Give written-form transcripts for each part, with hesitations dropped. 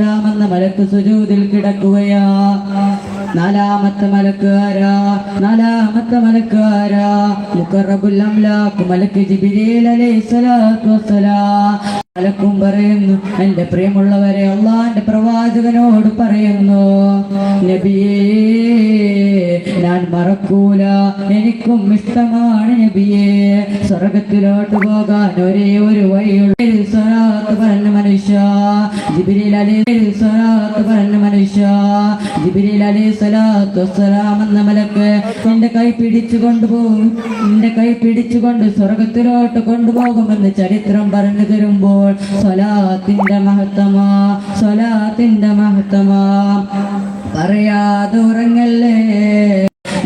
ാമെന്ന മലക്ക് സുജൂദിൽ കിടക്കുകയാ. നാലാമത്തെ മലക്ക് ആരാ? മുഖറബുൽ അംലാഖ് മലക്ക് ജിബ്രീൽ അലൈഹിസ്സലാത്തു വസ്സലാം. മലക്കും പറയുന്നു, എന്റെ പ്രിയമുള്ളവരെ, അള്ളാന്റെ പ്രവാചകനോട് പറയുന്നു, നബിയേ ഞാൻ മറക്കൂല, എനിക്കും ഇഷ്ടമാണ് നബിയേ. സ്വർഗത്തിലോട്ട് പോകാൻ ഒരേ ഒരു വഴിയുള്ള പറഞ്ഞ മനുഷ്യ ജിബ്രീൽ അലൈഹിസ്സലാത്തു പറഞ്ഞ മനുഷ്യ ജിബ്രീൽ അലൈഹിസ്സലാത്തു വസ്സലാം എന്ന മലക്ക് എന്റെ കൈ പിടിച്ചുകൊണ്ട് സ്വർഗത്തിലോട്ട് കൊണ്ടുപോകുമെന്ന് ചരിത്രം പറഞ്ഞു തരുമ്പോൾ സ്വലാത്തിന്റെ മഹത്തമാ പറയാതെ ഉറങ്ങല്ലേ.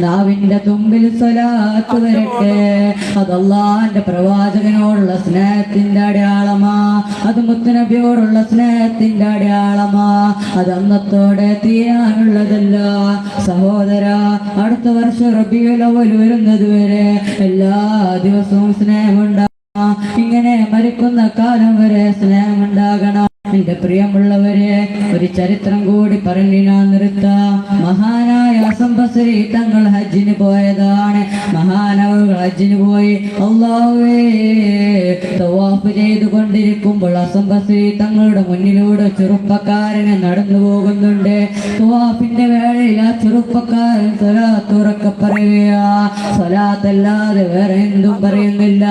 നാവിന്റെ തുമ്പിൽ സ്വലാത്ത് വരട്ടെ. അത് അല്ലാഹുവിന്റെ പ്രവാചകനോടുള്ള സ്നേഹത്തിന്റെ അടയാളമാ. അത് മുത്തുനബിയോടുള്ള സ്നേഹത്തിന്റെ അടയാളമാ. അത് അന്നത്തോടെ തീരാനുള്ളതല്ല സഹോദര. അടുത്ത വർഷം റബീഉൽ അവ്വൽ വരുന്നത് വരെ എല്ലാ ദിവസവും സ്നേഹമുണ്ടാകണം. ഇങ്ങനെ മരിക്കുന്ന കാലം വരെ സ്നേഹമുണ്ടാകണം. എന്റെ പ്രിയമുള്ളവരെ, ഒരു ചരിത്രം കൂടി പറഞ്ഞു ഞാൻ നിർത്താം. മഹാനായ ഹസൻ ബസ്രി തങ്ങൾ ഹജ്ജിന് പോയതാണ്. മഹാനവകൾ ഹജ്ജിന് പോയി അല്ലാഹുവേ തവാഫ് ചെയ്തുകൊണ്ടിരിക്കുമ്പോൾ ഹസൻ ബസ്രി തങ്ങളുടെ മുന്നിലൂടെ ചെറുപ്പക്കാരനെ നടന്നു പോകുന്നുണ്ട്. തവാഫിന്റെ വേളയിൽ ആ ചെറുപ്പക്കാരൻ സ്വലാത്ത് ഉറക്കെ പറയുകയാ. സ്വലാത്തല്ലാതെ വേറെ എന്തും പറയുന്നില്ല.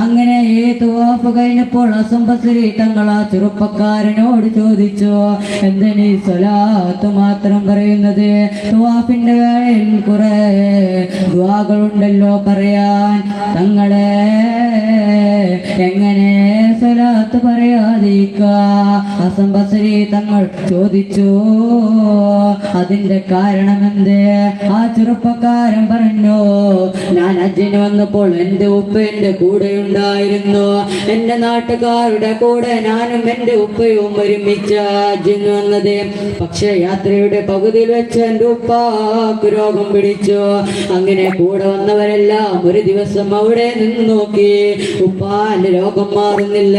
അങ്ങനെ ഈ തവാഫ് കഴിഞ്ഞപ്പോൾ ഹസൻ ബസ്രി തങ്ങൾ ആ ചെറുപ്പക്കാരനോട് ചോദിച്ചു, എന്തിനീ സ്വലാത്ത് മാത്രം പറയുന്നത്? തവാഫിന്റെ വേളയിൽ കുറെ ദുആകളുണ്ടല്ലോ പറയാൻ, തങ്ങളെ എങ്ങനെ സ്വലാത്ത് പറയാതിരിക്കുക? ഹസൻ ബസ്രി തങ്ങൾ ചോദിച്ചു, അതിന്റെ കാരണമെന്ത്? ആ ചെറുപ്പക്കാരൻ പറഞ്ഞു, ഞാൻ ഹജ്ജിന് വന്നപ്പോൾ എന്റെ ഉപ്പ എന്റെ കൂടെ ഉണ്ടായിരുന്നു. എന്റെ നാട്ടുകാരുടെ കൂടെ ഞാനും എന്റെ ഉപ്പയും ഒരുമിച്ച ഹജ്ജിന് വന്നത്. പക്ഷെ യാത്രയുടെ പകുതിയിൽ വെച്ച് എന്റെ ഉപ്പാക്ക് രോഗം പിടിച്ചു. അങ്ങനെ കൂടെ വന്നവരെല്ലാം ഒരു ദിവസം അവിടെ നിന്ന് നോക്കി, ഉപ്പാന്റെ രോഗം മാറുന്നില്ല.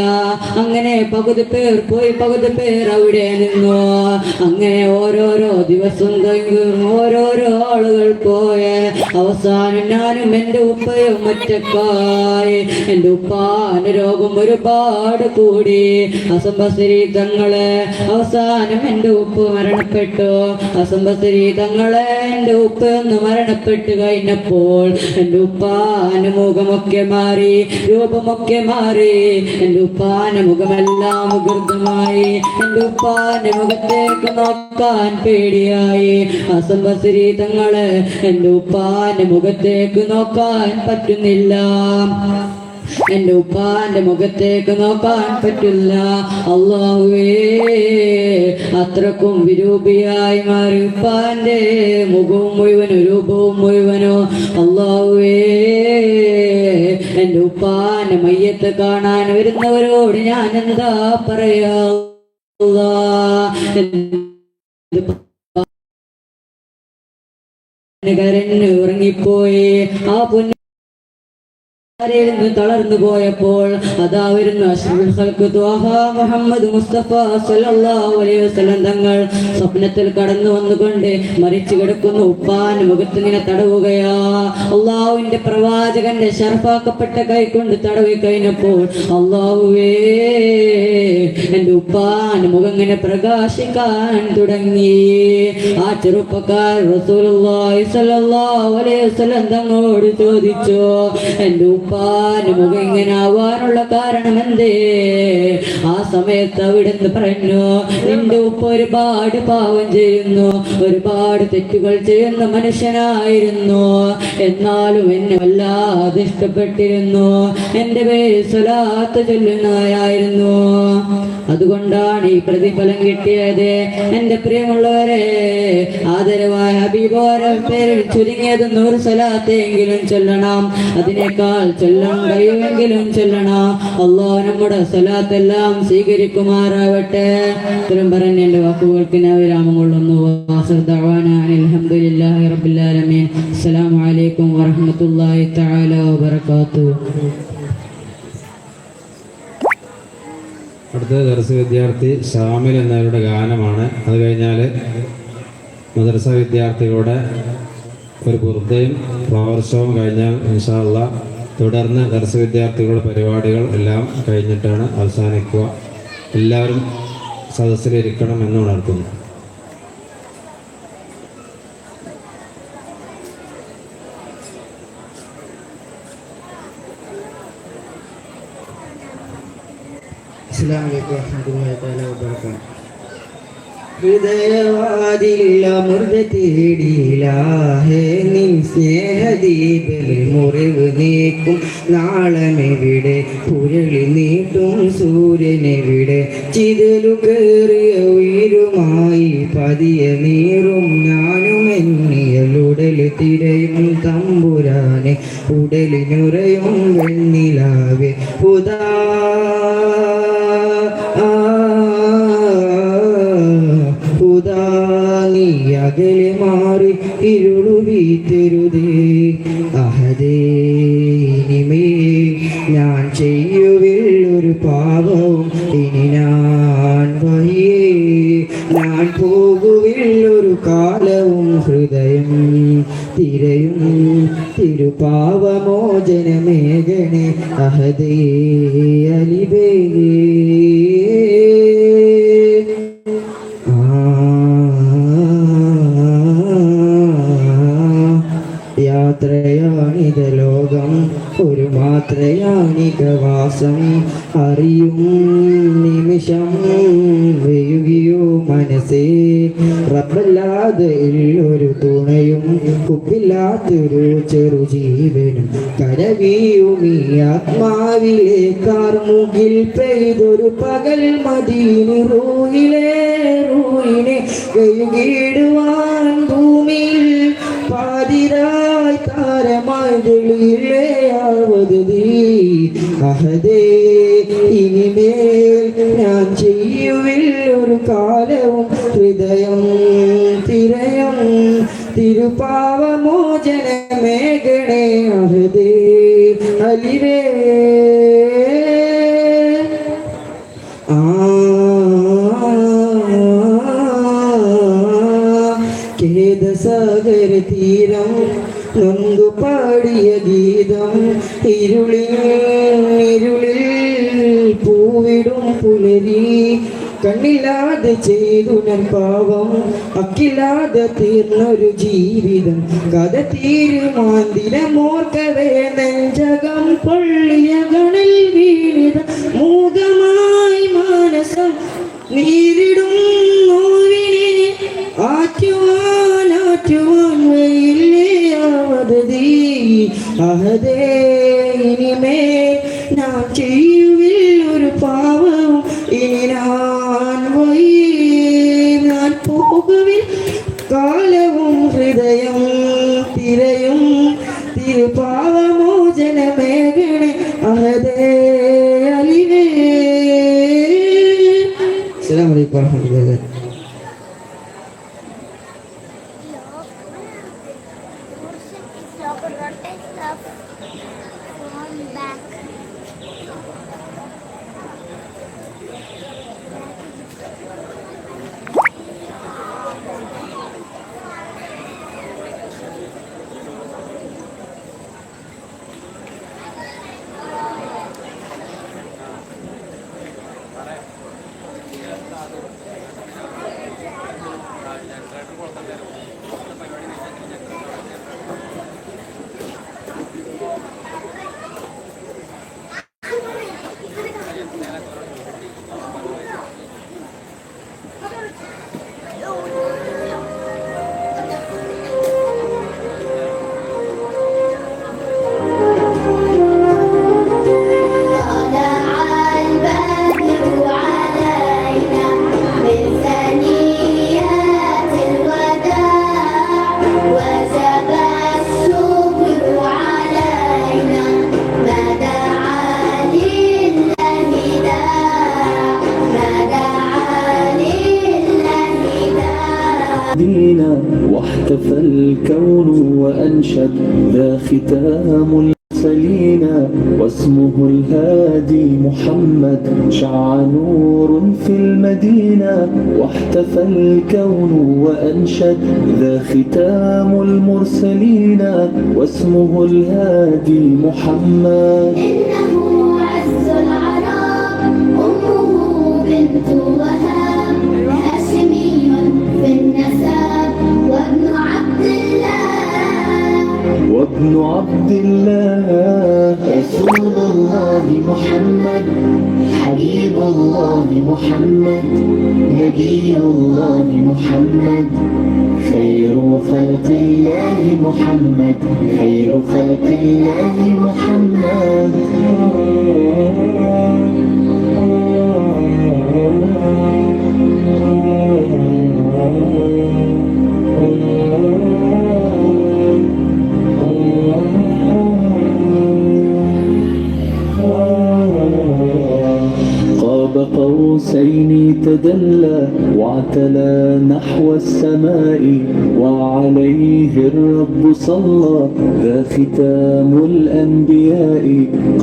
അങ്ങനെ പകുതി പേർ പോയി, പകുതി പേർ അവിടെ നിന്നു. അങ്ങനെ ഓരോരോ ദിവസം ഓരോരോ ആളുകൾ പോയ അവസാനം ഞാനും എന്റെ ഉപ്പയും ഒറ്റക്കായി. എന്റെ ഉപ്പാന്റെ രോഗം ഒരുപാട് കൂടി. ഹസൻ ബസ്രി തങ്ങളെ അവസാനം എന്റെ ഉപ്പ് മരണപ്പെട്ടു. ഹസൻ ബസ്രി തങ്ങളെ എന്റെ ഉപ്പ് ഒന്ന് മരണപ്പെട്ടു കഴിഞ്ഞപ്പോൾ എന്റെ ഉപ്പാന്റെ മുഖമൊക്കെ മാറി, രൂപമൊക്കെ മാറി. എന്റെ ഉപ്പാന്റെ മുഖമെല്ലാം വികൃതമായി. എന്റെ ഉപ്പാന്റെ മുഖത്തേക്ക് നോക്കാൻ പേടിയായി. ഹസൻ ബസ്രി തങ്ങളെ എന്റെ ഉപ്പാന്റെ മുഖത്തേക്ക് നോക്കാൻ പറ്റുന്നില്ല. എന്റെ ഉപ്പാന്റെ മുഖത്തേക്ക് നോക്കാൻ പറ്റില്ല. അല്ലാഹുവേ, അത്രക്കും വിരൂപിയായി മാറി ഉപ്പാന്റെ മുഖവും മുഴുവനോ രൂപവും മുഴുവനോ. അല്ലാഹുവേ, എന്റെ ഉപ്പാന്റെ മയ്യത്ത് കാണാൻ വരുന്നവരോട് ഞാൻ എന്താ പറയാ? കരഞ്ഞു ഉറങ്ങിപ്പോയി. ആ പൊന്നു തളർന്നു പോയപ്പോൾ അതാ വരുന്ന അഷ്റഫുൽ ഖൽഖ് ത്വാഹ മുഹമ്മദ് മുസ്തഫ സല്ലല്ലാഹു അലൈഹി വസല്ലം തങ്ങൾ സ്വപ്നത്തിൽ കടന്നു വന്നുകൊണ്ട് മരിച്ചു കിടക്കുന്ന ഉപ്പാന്റെ മുഖത്ത് ഇങ്ങനെ തടവുകയാ. അള്ളാഹുവിന്റെ പ്രവാചകന്റെ ശർഫാക്കപ്പെട്ട കൈ കൊണ്ട് തടവി കഴിഞ്ഞപ്പോൾ അല്ലാഹുവേ, എന്റെ ഉപ്പാന്റെ മുഖം ഇങ്ങനെ പ്രകാശിക്കാൻ തുടങ്ങി. ആ ചെറുപ്പക്കാരൻ റസൂലുള്ളാഹി സ്വല്ലല്ലാഹു അലൈഹി വസല്ലം തങ്ങളോട് ചോദിച്ചു, എന്റെ ഉപ്പാന്റെ മുഖം ഇങ്ങനെ ആവാനുള്ള കാരണം എന്തേ? ആ സമയത്ത് അവിടുന്ന് പറഞ്ഞു, നിന്റെ ഉപ്പ ഒരുപാട് പാവം ചെയ്യുന്നു, ഒരുപാട് തെറ്റുകൾ ചെയ്യുന്ന മനുഷ്യനായിരുന്നു. എന്നാലും എന്നെ വല്ലാതെ ഇഷ്ടപ്പെട്ടിരുന്നു. എന്റെ പേര് സ്വലാത്ത് ചൊല്ലുന്നവരായിരുന്നു. അതുകൊണ്ടാണ് ഈ പ്രതിഫലം കിട്ടിയത്. എന്റെ പ്രിയമുള്ളവരെ, ആദരവായ ഹബീബോരെ പേരിൽ ചുരുങ്ങിയത് 100 സ്വലാത്തെങ്കിലും ചൊല്ലണം. അതിനേക്കാൾ ചൊല്ലാൻ കഴിയുമെങ്കിലും ചൊല്ലണം. അല്ലാഹു നമ്മുടെ സ്വലാത്തെല്ലാം സ്വീകരിക്കുമാറാവട്ടെ. ഇത്രയും പറഞ്ഞ് എന്റെ വാക്കുകൾക്ക് ഞാൻ വിരാമം കൊള്ളുന്നു. അൽഹംദുലില്ലാഹി റബ്ബിൽ ആലമീൻ. അസ്സലാമു അലൈക്കും വറഹ്മത്തുള്ളാഹി തആല വബറകാതുഹു. അടുത്ത ദർസ് വിദ്യാർത്ഥി ഷാമിൽ എന്നവരുടെ ഗാനമാണ്. അത് കഴിഞ്ഞാൽ മദ്രസ വിദ്യാർത്ഥികളുടെ ഒരു ബുർദയും ഫ്ലവർ ഷോയും കഴിഞ്ഞാൽ ഇൻഷാ അല്ലാഹ് തുടർന്ന് ദർസ് വിദ്യാർത്ഥികളുടെ പരിപാടികൾ എല്ലാം കഴിഞ്ഞിട്ടാണ് അവസാനിക്കുക. എല്ലാവരും സദസ്സിലിരിക്കണം എന്ന് ഉണർത്തുന്നു. അസ്സലാമു അലൈക്കും വറഹ്മത്തുള്ളാഹി തആല വബറകാതുഹു. ഹൃദയവാതിലമൃത തേടിയിലാഹേ നിൻ സ്നേഹദീപിൽ മുറിവ് നീക്കും നാളമെവിടെ പുരളി നീട്ടും സൂര്യനെവിടെ ചിതലു കയറിയ ഉയരുമായി പതിയ നീറും ഞാനും എന്നിയലുടൽ തിരയും തമ്പുരാനെ ഉടലിനുറയും വെണ്ണിലാവെ ഉദാ നീ അകലെ മാറി ഇരുളു വീറ്റരുതേ അഹദേ ഇനിമേ ഞാൻ ചെയ്യുവിൽ ഒരു പാപവും ഇനി ഞാൻ വയ്യേ ഞാൻ പോകുവിൽ ഒരു കാലവും ഹൃദയം തിരയും തിരുപാവമോചനമേഘനെ അഹദേ അലിബേ യാത്രയാണിത ലോകം ഒരു മാത്രയാണികവാസം അറിയും നിമിഷം വൈകിയോ മനസ്സേ റബ്ബല്ലാതെ ഒരു തുണയും കുപ്പില്ലാത്തൊരു ചെറു ജീവനും കരവീയുമീ ആത്മാവിലെ കാർമുകിൽ പെയ്തൊരു പകൽ മദീനി റൂഹിനെ കൈകിടുവാൻ ഭൂമിയിൽ പാതിരായി താരമായി തെളിയിലെയാവത് അഹദേ ഇനിമേൽ ഞാൻ ചെയ്യുവിൽ ഒരു കാലവും ഹൃദയം തിരയും തിരുപാവമോചനമേഘണേ അഹദേ അലിവേ ഖേദസാഗര തീരം നൊന്തു പാടിയ ഗീതം ഇരുളിൽ പൂവിടും പുലരി കണ്ണില്ലാതെ ചെയ്തു ഞാൻ പാവം അക്കില്ലാതെ തീർന്നൊരു ജീവിതം കഥ തീരുമാന്തിരമോർക്കവേ നെഞ്ചകം പൊള്ളിയ ഗണൽ വീണിത മൂകമായി മാനസം നീരിടും നോവിനെ ആറ്റുവാൻ വയ്യില്ലേയാവതീ അഹദേ ഇനിമേ ഞാൻ ചെയ്യുവിൽ ഒരു പാവം ഇനി ഞാൻ ഞാൻ പോകുവിൽ കാലവും ഹൃദയം തിരയും തിരുപാവമോചനമേഘണേ അഹദേ അലിവേ. അസ്സലാമു അലൈക്കും വറഹ്മത്തുള്ളാഹി. واحتفى الكون وأنشد ذا ختام المرسلين المدينة واسمه الهادي محمد. شع نور في المدينة واحتفى الكون وأنشد. ذا ختام المرسلين واسمه الهادي محمد. إنه عز العرب أمه بنت وهاب هاشمي في النسب وابن عبد الله رسول الله محمد حبيب الله محمد نبي الله محمد خير خلق الله محمد خير خلق الله محمد. قاب قوسين تدلى واعتلى نحو السماء وعليه الرب صلى. ذا ختام الأنبياء.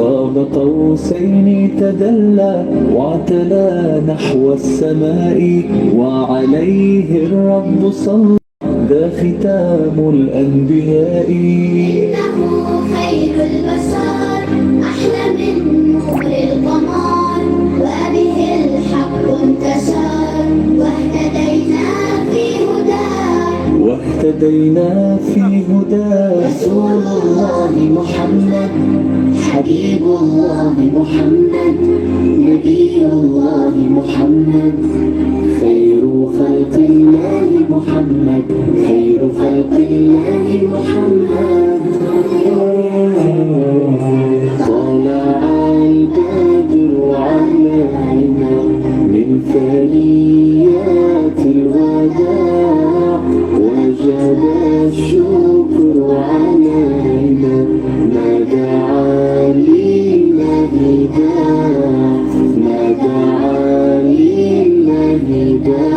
قاب قوسين تدلى واعتلى نحو السماء وعليه الرب صلى. ذا ختام الأنبياء. إنه خير البشر أحلى من نور القمر وبه الحق انتشر واهتدينا في هداه. رسول الله محمد حبيب الله محمد نبي الله محمد خير خلق الله محمد خير خلق الله محمد. طلع البدر علينا من ثنيات الوداع وجب الشكر علينا ما دعا لله داع ما دعا لله داع.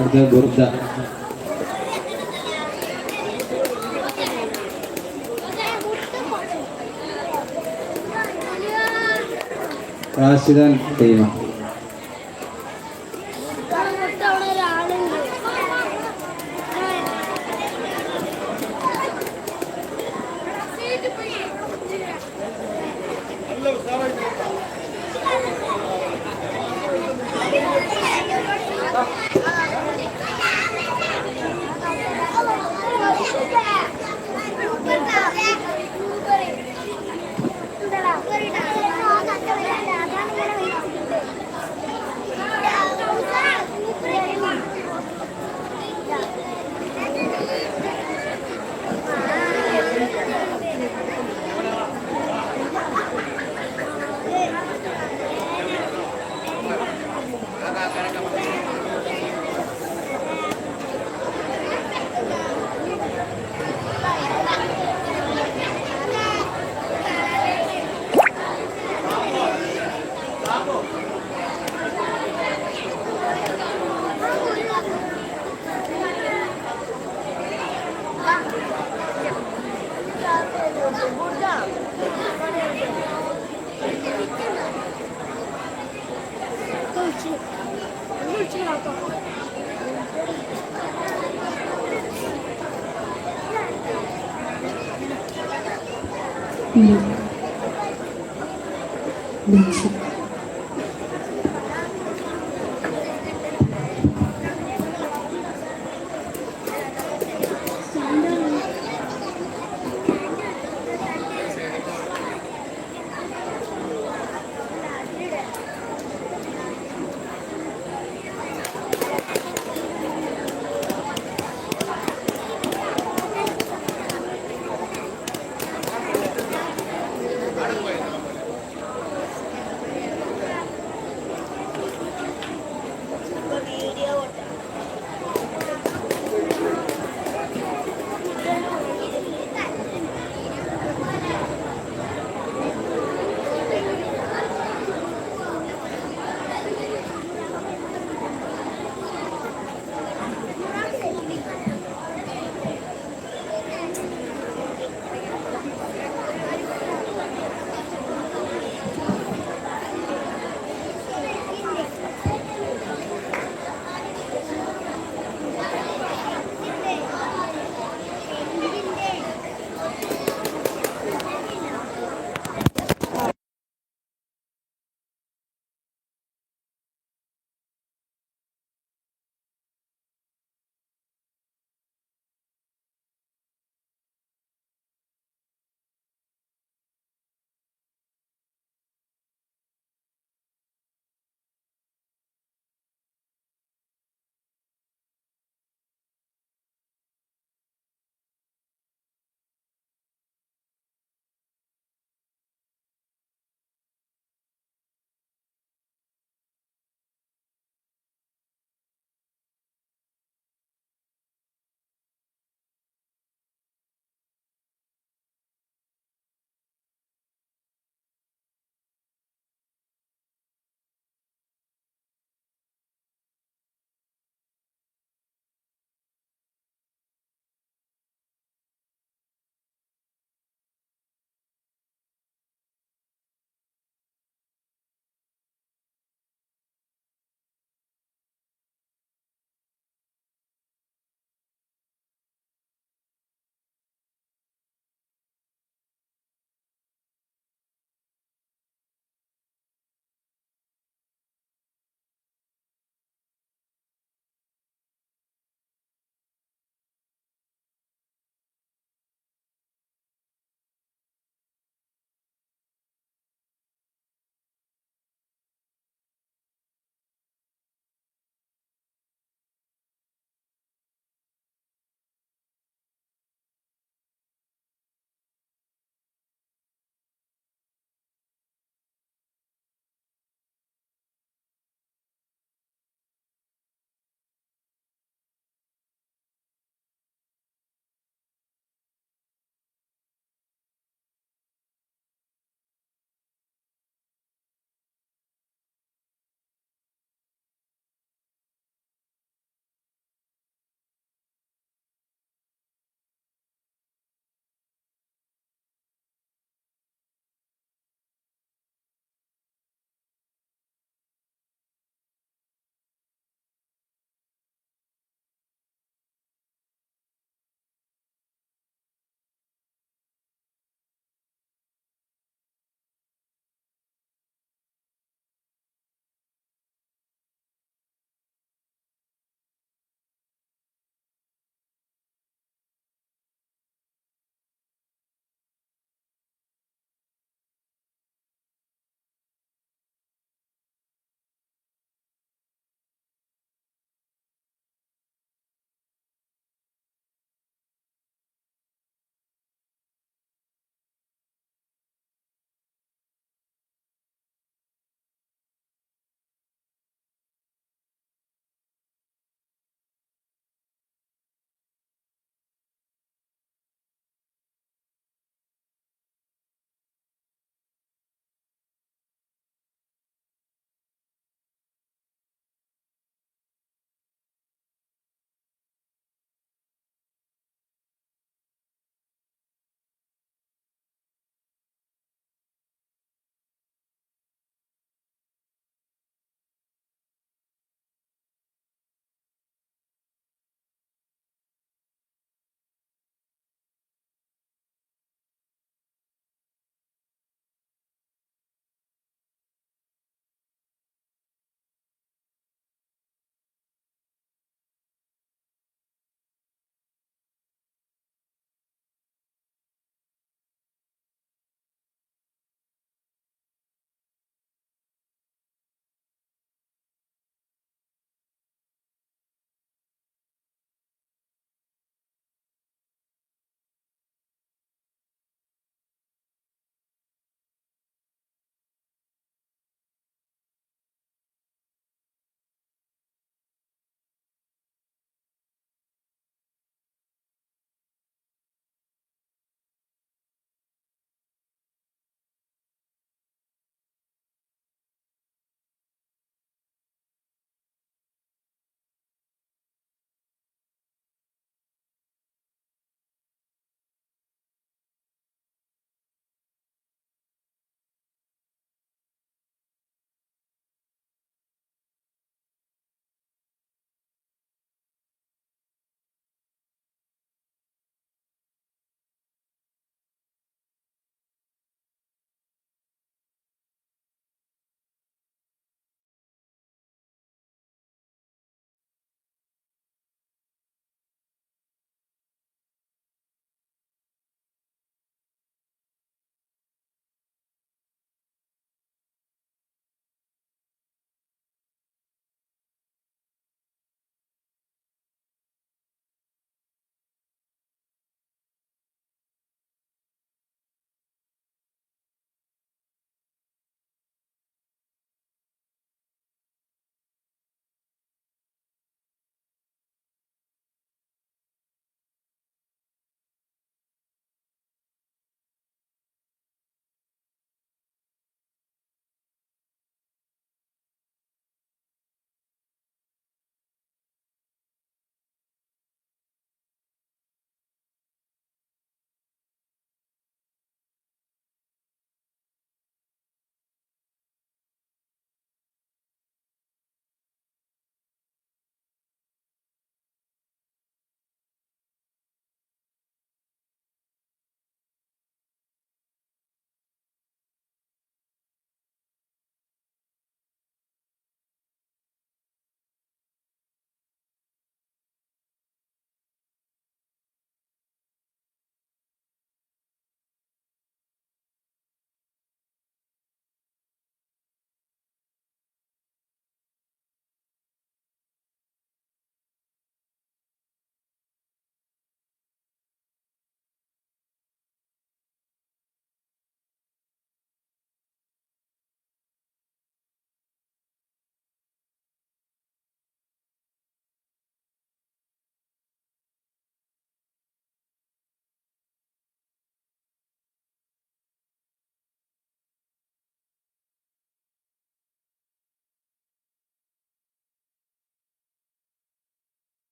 അടുത്ത ബുർദ. റാഷിദൻ ടീമ.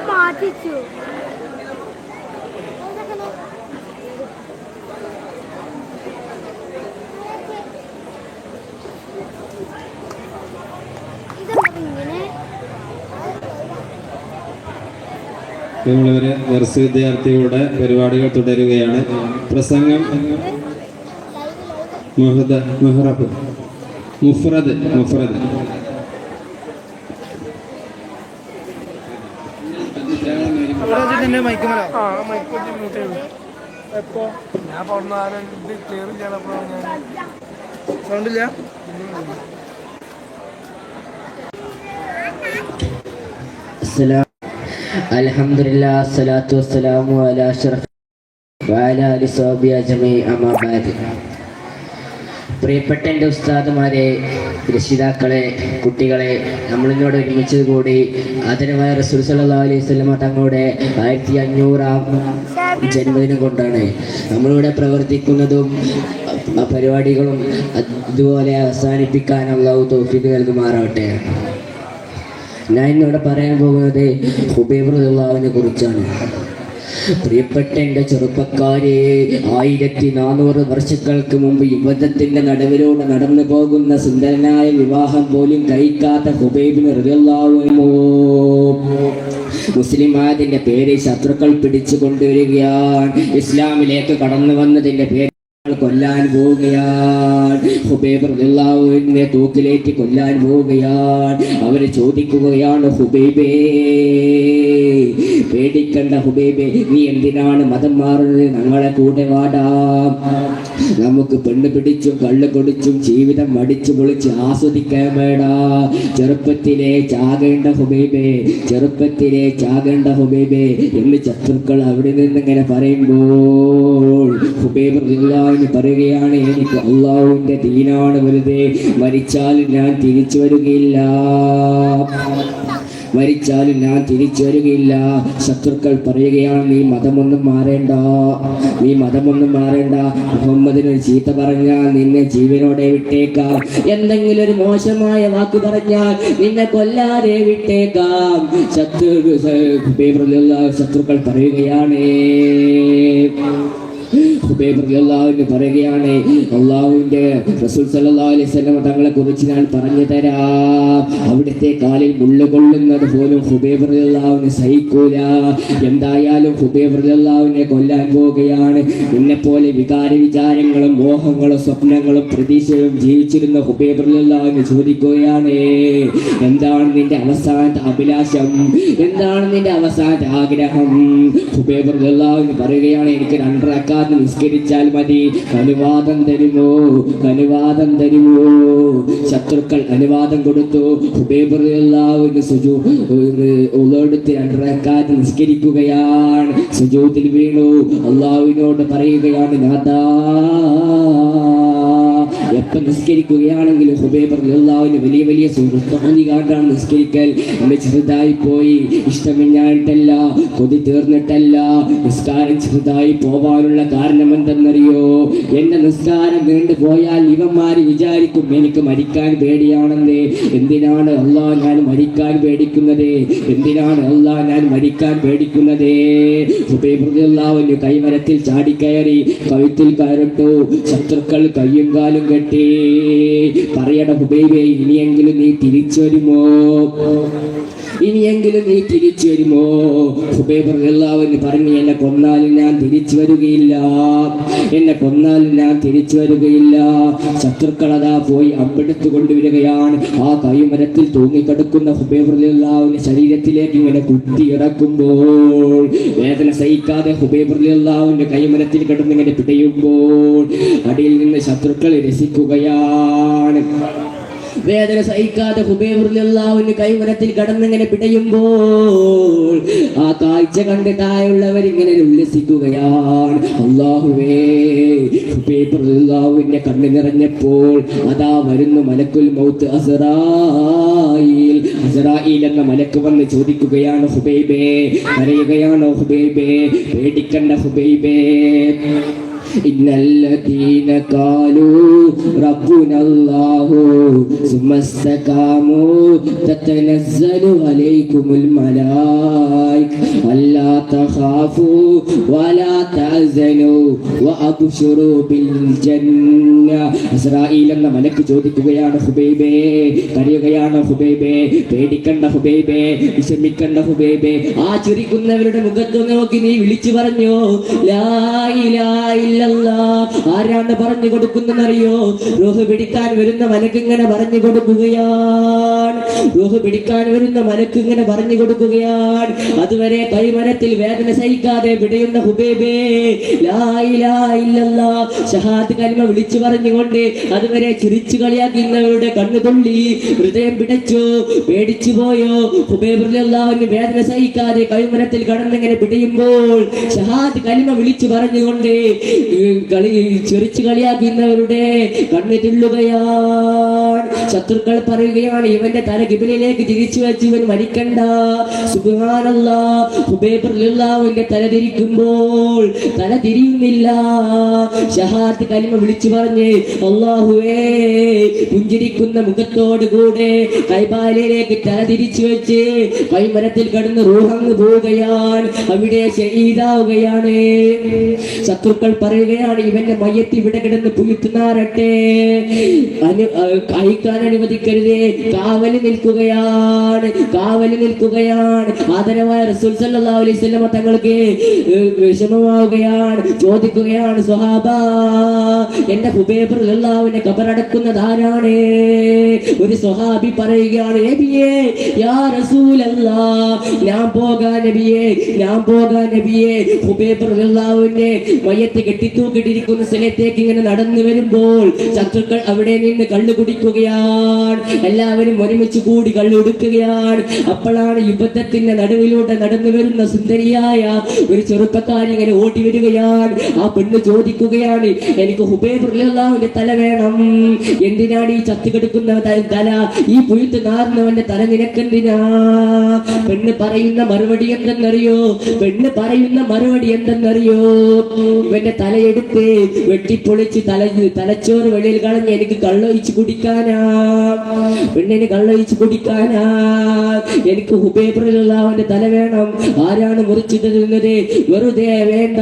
മാറ്റിച്ചു നമ്മളിവരെ ദർസ് വിദ്യാർത്ഥികളുടെ പരിപാടികൾ തുടരുകയാണ്. പ്രസംഗം മുഫ്രദ് അൽഹംദുലില്ലാഹ് അസ്സലാത്തു വസ്സലാമു അലാ അഷ്റഫ് വഅലാ ആലിഹി വസഹ്ബിഹി അജ്മഈൻ അമ്മാ ബഅദ്. പ്രിയപ്പെട്ട എൻ്റെ ഉസ്താദുമാരെ, രക്ഷിതാക്കളെ, കുട്ടികളെ, നമ്മളിന്നോട് ഒരുമിച്ച് കൂടി ആദരവായ റസൂൽ സല്ലല്ലാഹു അലൈഹി വസല്ലമ തങ്ങളുടെ 1500-ാം ജന്മദിനം കൊണ്ടാണ് നമ്മളിവിടെ പ്രവർത്തിക്കുന്നതും പരിപാടികളും അതുപോലെ അവസാനിപ്പിക്കാൻ അല്ലാഹു തൗഫീഖ് നൽകുമാറാവട്ടെ. ഞാൻ ഇന്നിവിടെ പറയാൻ പോകുന്നത് ഹുബൈബ് റളിയല്ലാഹുവിനെ കുറിച്ചാണ്. പ്രിയപ്പെട്ട എൻ്റെ ചെറുപ്പക്കാരെ, 1400 വർഷങ്ങൾക്ക് മുമ്പ് യുവതത്തിന്റെ നടുവിലൂടെ നടന്നു പോകുന്ന സുന്ദരനായ വിവാഹം പോലും കഴിക്കാത്ത ഹുബൈബിന് റളിയല്ലാഹു അൻഹു മുസ്ലിമായതിന്റെ പേര് ശത്രുക്കൾ പിടിച്ചു കൊണ്ടുവരികയാണ്. ഇസ്ലാമിലേക്ക് കടന്നു വന്നതിന്റെ പേര് കൊല്ലാൻ പോവുകയാണ്. ഹുബൈബ് റളിയല്ലാഹു അൻഹുവിനെ തൂക്കിലേറ്റി കൊല്ലാൻ പോവുകയാണ്. അവര് ചോദിക്കുകയാണ്, ഹുബൈബേ, പേടിക്കണ്ട ഹുബൈബേ, നീ എന്തിനാണ് മതം മാറുന്നത്? ഞങ്ങളെ കൂടെ വാടാം, നമുക്ക് പെണ്ണ് പിടിച്ചും കള്ളു കുടിച്ചും ജീവിതം അടിച്ചു പൊളിച്ച് ആസ്വദിക്കാൻ വേടാ. ചെറുപ്പത്തിലെ ചാകേണ്ട ഹുബൈബേ, ചെറുപ്പത്തിലെ ചാകേണ്ട ഹുബൈബേ എന്ന് ശത്രുക്കൾ അവിടെ നിന്നിങ്ങനെ പറയുമ്പോൾ ഹുബൈബ് റളിയല്ലാഹു അൻഹു പറയുകയാണ്, എനിക്ക് അല്ലാഹുവിന്റെ ദീനാണ് വലുത്, മരിച്ചാലും ഞാൻ തിരിച്ചു വരികയില്ല, മരിച്ചാലും ഞാൻ തിരിച്ചു വരികയില്ല. ശത്രുക്കൾ പറയുകയാണ്, നീ മതമൊന്നും മാറേണ്ട, നീ മതമൊന്നും മാറേണ്ട, മുഹമ്മദിന് ചീത്ത പറഞ്ഞാൽ നിന്നെ ജീവനോടെ വിട്ടേക്കാം, എന്തെങ്കിലും ഒരു മോശമായ വാക്ക് പറഞ്ഞാൽ നിന്നെ കൊല്ലാതെ വിട്ടേക്കാം. ശത്രുക്കൾ പറയുകയാണ്, ഹുബൈബ് റളിയല്ലാഹു അൻഹു പറയുകയാണ്, അല്ലാഹുവിന്റെ റസൂൽ സല്ലല്ലാഹു അലൈഹി വസല്ലം തങ്ങളെ കുറിച്ച് ഞാൻ പറഞ്ഞു തരാം. അവിടുത്തെ കാലിൽ മുള്ളു കൊള്ളുന്നത് പോലും ഹുബൈബ് റളിയല്ലാഹു അൻഹു സഹിക്കൂല. എന്തായാലും ഹുബൈബ് റളിയല്ലാഹു അൻഹുവിനെ കൊല്ലാൻ പോവുകയാണ്. നിന്നെ പോലെ വികാര വിചാരങ്ങളും മോഹങ്ങളും സ്വപ്നങ്ങളും പ്രതീക്ഷകളും ജീവിച്ചിരുന്ന ഹുബൈബ് റളിയല്ലാഹു അൻഹു ചോദിക്കുകയാണ്, എന്താണ് നിന്റെ അവസാനത്തെ അഭിലാഷം, എന്താണ് നിന്റെ അവസാനത്തെ ആഗ്രഹം? ഹുബൈബ് റളിയല്ലാഹു അൻഹു പറയുകയാണ്, എനിക്ക് 2 റക്അത്ത് നിസ്കരിച്ചാൽ മതി, അനുവാദം തരുമോ, അനുവാദം തരുമോ? ശത്രുക്കൾ അനുവാദം കൊടുത്തു. ഹുബൈബ് റളിയല്ലാഹു അൻഹു ഉളൂടുത്ത് 2 റക്അത്ത് നിസ്കരിക്കുകയാണ്. സുജൂദിൽ വീണു. അല്ലാഹുവിനോട് പറയുകയാണ്, നാഥാ, എപ്പം നിസ്കരിക്കുകയാണെങ്കിലും ഹുബൈബ് റളിയല്ലാഹു അൻഹു വലിയ വലിയ സുഹൃത്തുക്കളി കാണ്ടാണ് നിസ്കരിക്കൽ. എന്നെ ചെറുതായി പോയി, ഇഷ്ടമില്ലായിട്ടല്ല, കൊതി തീർന്നിട്ടല്ല, നിസ്കാരം ചെറുതായി പോവാനുള്ള കാരണം എന്തെന്നറിയോ? എന്റെ നിസ്കാരം നീണ്ടു പോയാൽ ഇവന്മാര് വിചാരിക്കും എനിക്ക് മരിക്കാൻ പേടിയാണെന്ന്. എന്തിനാണ് അല്ലാഹ് ഞാൻ മരിക്കാൻ പേടിക്കുന്നത്? എന്തിനാണ് അല്ലാഹ് ഞാൻ മരിക്കാൻ പേടിക്കുന്നത്? ഹുബൈബ് റളിയല്ലാഹു അൻഹു കൈമരത്തിൽ ചാടിക്കയറി കഴുത്തിൽ കയറിട്ടു. ശത്രുക്കൾ കയ്യും കാലും കെട്ടി. പറയട ഹുബൈബേ, ഇനിയെങ്കിലും നീ തിരിച്ചു വരുമോ? ഇനിയെങ്കിലും നീ തിരിച്ചു വരുമോ? ഹുബൈബ് റളിയല്ലാഹു അൻഹു പറഞ്ഞു, എന്നെ കൊന്നാലും ഞാൻ തിരിച്ചു വരികയില്ല, എന്നെ കൊന്നാലും ഞാൻ തിരിച്ചു വരികയില്ല. ശത്രുക്കൾ അതാ പോയി അമ്പെടുത്തു കൊണ്ടുവരികയാണ്. ആ കൈമരത്തിൽ തൂങ്ങിക്കിടക്കുന്ന ഹുബൈബ് റളിയല്ലാഹു അൻഹു ശരീരത്തിലേക്ക് ഇങ്ങനെ കുത്തിയിറക്കുമ്പോൾ വേദന സഹിക്കാതെ ഹുബൈബ് റളിയല്ലാഹു അൻഹു കൈമരത്തിൽ കിടന്നിങ്ങനെ പിടയുമ്പോൾ അടിയിൽ നിന്ന് ശത്രുക്കൾ രസിക്കുകയാണ്. വേദന സഹിക്കാതെ ഹുബൈബ് റളിയല്ലാഹു അൻഹു കൈമരത്തിൽ കടന്നിങ്ങനെ പിടയുമ്പോൾ ആ കാഴ്ച കണ്ടിട്ടായുള്ളവർ ഇങ്ങനെ ഉല്ലസിക്കുകയാണ്. അല്ലാഹുവേ, ഹുബൈബ് റളിയല്ലാഹു അൻഹു കണ്ണു നിറഞ്ഞപ്പോൾ അതാ വരുന്നു മലക്കുൽ മൗത്ത് അസ്റായീൽ. അസ്റായീൽ എന്ന മലക്ക് വന്ന് ചോദിക്കുകയാണ്, ഹുബൈബേ, കരയുകയാണോ ഹുബൈബേ? പേടിക്കണ്ട ഹുബൈബേ. ഇന്നല്ലദീന ഖാലൂ റബ്ബുനല്ലാഹു സുമ്മസ്തഖാമൂ തതനസ്സലു അലൈക്കുമുൽ മലായിക അല്ലാ തഖാഫൂ വലാ തഹ്സനൂ വഅബ്ശിറൂ ബിൽ ജന്ന. ഇസ്രായീൽ എന്ന മലക്ക് ചോദിക്കുകയാണ്, ഹുബൈബേ, കരയുകയാണ് ഹുബൈബേ? പേടിക്കണ്ട ഹുബൈബേ, വിഷമിക്കണ്ട ഹുബൈബേ. ആ ചിരിക്കുന്നവരുടെ മുഖത്ത് നോക്കി നീ വിളിച്ചു പറഞ്ഞു, ലാ ഇലാഹ ഇല്ലല്ലാഹ്. ആരാണ് പറഞ്ഞു കൊടുക്കുന്നറിയോ? റൂഹ് പിടിക്കാൻ വരുന്ന മലക്ക് ഇങ്ങനെ പറഞ്ഞു കൊടുക്കുകയാണ്. റൂഹ് പിടിക്കാൻ വരുന്ന മലക്ക് ഇങ്ങനെ പറഞ്ഞു കൊടുക്കുകയാണ്. അതുവരെ കൈമരത്തിൽ വേദന സഹിക്കാതെ പിടയുന്ന ഹുബൈബേ, ലാ ഇലാഹ ഇല്ലല്ലാഹ് ഷഹാദത്ത് കലിമ വിളിച്ചു പറഞ്ഞുകൊണ്ട് അതുവരെ ചിരിച്ചു കളിയാക്കുന്നവരുടെ കണ്ണു തുള്ളി, ഹൃദയം പിടച്ചു, പേടിച്ചു പോയോ? ഹുബൈബ് റളിയല്ലാഹു അൻഹു വേദന സഹിക്കാതെ കൈമരത്തിൽ കടന്നിങ്ങനെ പിടയുമ്പോൾ ഷഹാദത്ത് കലിമ വിളിച്ചു പറഞ്ഞുകൊണ്ട് ചിരിച്ചു കളിയാക്കുന്നവരുടെ കണ്ണു തുള്ളുകയാണ്. ശത്രുക്കൾ പറയുകയാണ്, ഇവന്റെ തല കിബിലിലേക്ക് തിരിച്ചു വെച്ച് ഇവൻ മരിക്കണ്ട. സുബ്ഹാനല്ലാഹ്, ഹുബൈബ് റളിയല്ലാഹു അൻഹു തല തിരിക്കുമ്പോൾ തല തിരിയുന്നില്ല. ഷഹാദത്ത് കലിമ വിളിച്ചു പറഞ്ഞ് അല്ലാഹുവേ, പുഞ്ചിരിക്കുന്ന മുഖത്തോട് കൂടെ കൈബാലയിലേക്ക് തല തിരിച്ചു വെച്ച് കൈമരത്തിൽ കടന്ന് റൂഹങ്ങ് പോവുകയാണ്. അവിടെ ഷഹീദാവുകയാണ്. ശത്രുക്കൾ പറയുകയാണ്, ഇവന്റെ മയ്യത്ത് ഇവിടെ കിടന്ന് പുഴുത്തുനാറട്ടെ, അയക്കാൻ അനുവദിക്കരുതേ. കാവല് നിൽക്കുകയാണ്, കാവല് നിൽക്കുകയാണ്. ആദരവായ റസൂൽ സല്ലല്ലാഹു അലൈഹി വസല്ലം തങ്ങൾക്ക് വിഷമമാവുകയാണ്. ചോദിക്കുകയാണ്, സ്വഹാബ, എന്റെ ഹുബൈബ് റളിയല്ലാഹു അൻഹു ഖബറടക്കുന്നത് ആരാണ്? ഒരു സ്വഹാബി പറയുകയാണ്, നബിയേ, യാ റസൂലല്ലാഹ്, ഞാൻ പോകാൻ നബിയേ, ഞാൻ പോകാൻ നബിയേ. ഹുബൈബ് റളിയല്ലാഹു അൻഹു മയ്യത്ത് കെട്ടിത്തൂക്കിട്ടിരിക്കുന്ന സ്ഥലത്തേക്ക് ഇങ്ങനെ നടന്നു വരുമ്പോൾ ശത്രുക്കൾ അവിടെ നിന്ന് കള്ളു കുടിക്കുകയാണ്. എല്ലാവരും ഒരുമിച്ച് കൂടി കള്ളു എടുക്കുകയാണ്. അപ്പോഴാണ് യുദ്ധത്തിന്റെ നടുവിലൂടെ നടന്നു വരുന്ന സുന്ദരിയായ ഒരു ചെറുപ്പക്കാരി ഇങ്ങനെ ഓടി വരികയാണ്. ആ പെണ്ണ് ചോദിക്കുകയാണ്, എനിക്ക് ഹുബൈബ് റളിയല്ലാഹു അൻഹു തല വേണം. എന്തിനാണ് ഈ ചത്തുകിടക്കുന്ന തല? ഈ പുഴുത്ത് നാറുന്നവന്റെ തല നിനക്കെന്തിനാ? പെണ്ണ് പറയുന്ന മറുപടി എന്തെന്നറിയോ? പെണ്ണ് പറയുന്ന മറുപടി എന്തെന്നറിയോ? ഇവന്റെ തലയെടുത്ത് വെട്ടിപ്പൊളിച്ച് തലച്ചോറ് വെളിയിൽ കളഞ്ഞ് എനിക്ക് കള്ളൊഴിച്ച് കുടിക്കാനാ. പെണ്ണിന് കള്ളൊഴിച്ച് കുടിക്കാനാ. എനിക്ക് ഹുബൈബ് റളിയല്ലാഹു അൻഹു തല വേണം. ആരാണ് മുറിച്ചു തരുന്നത്? വെറുതെ വേണ്ട.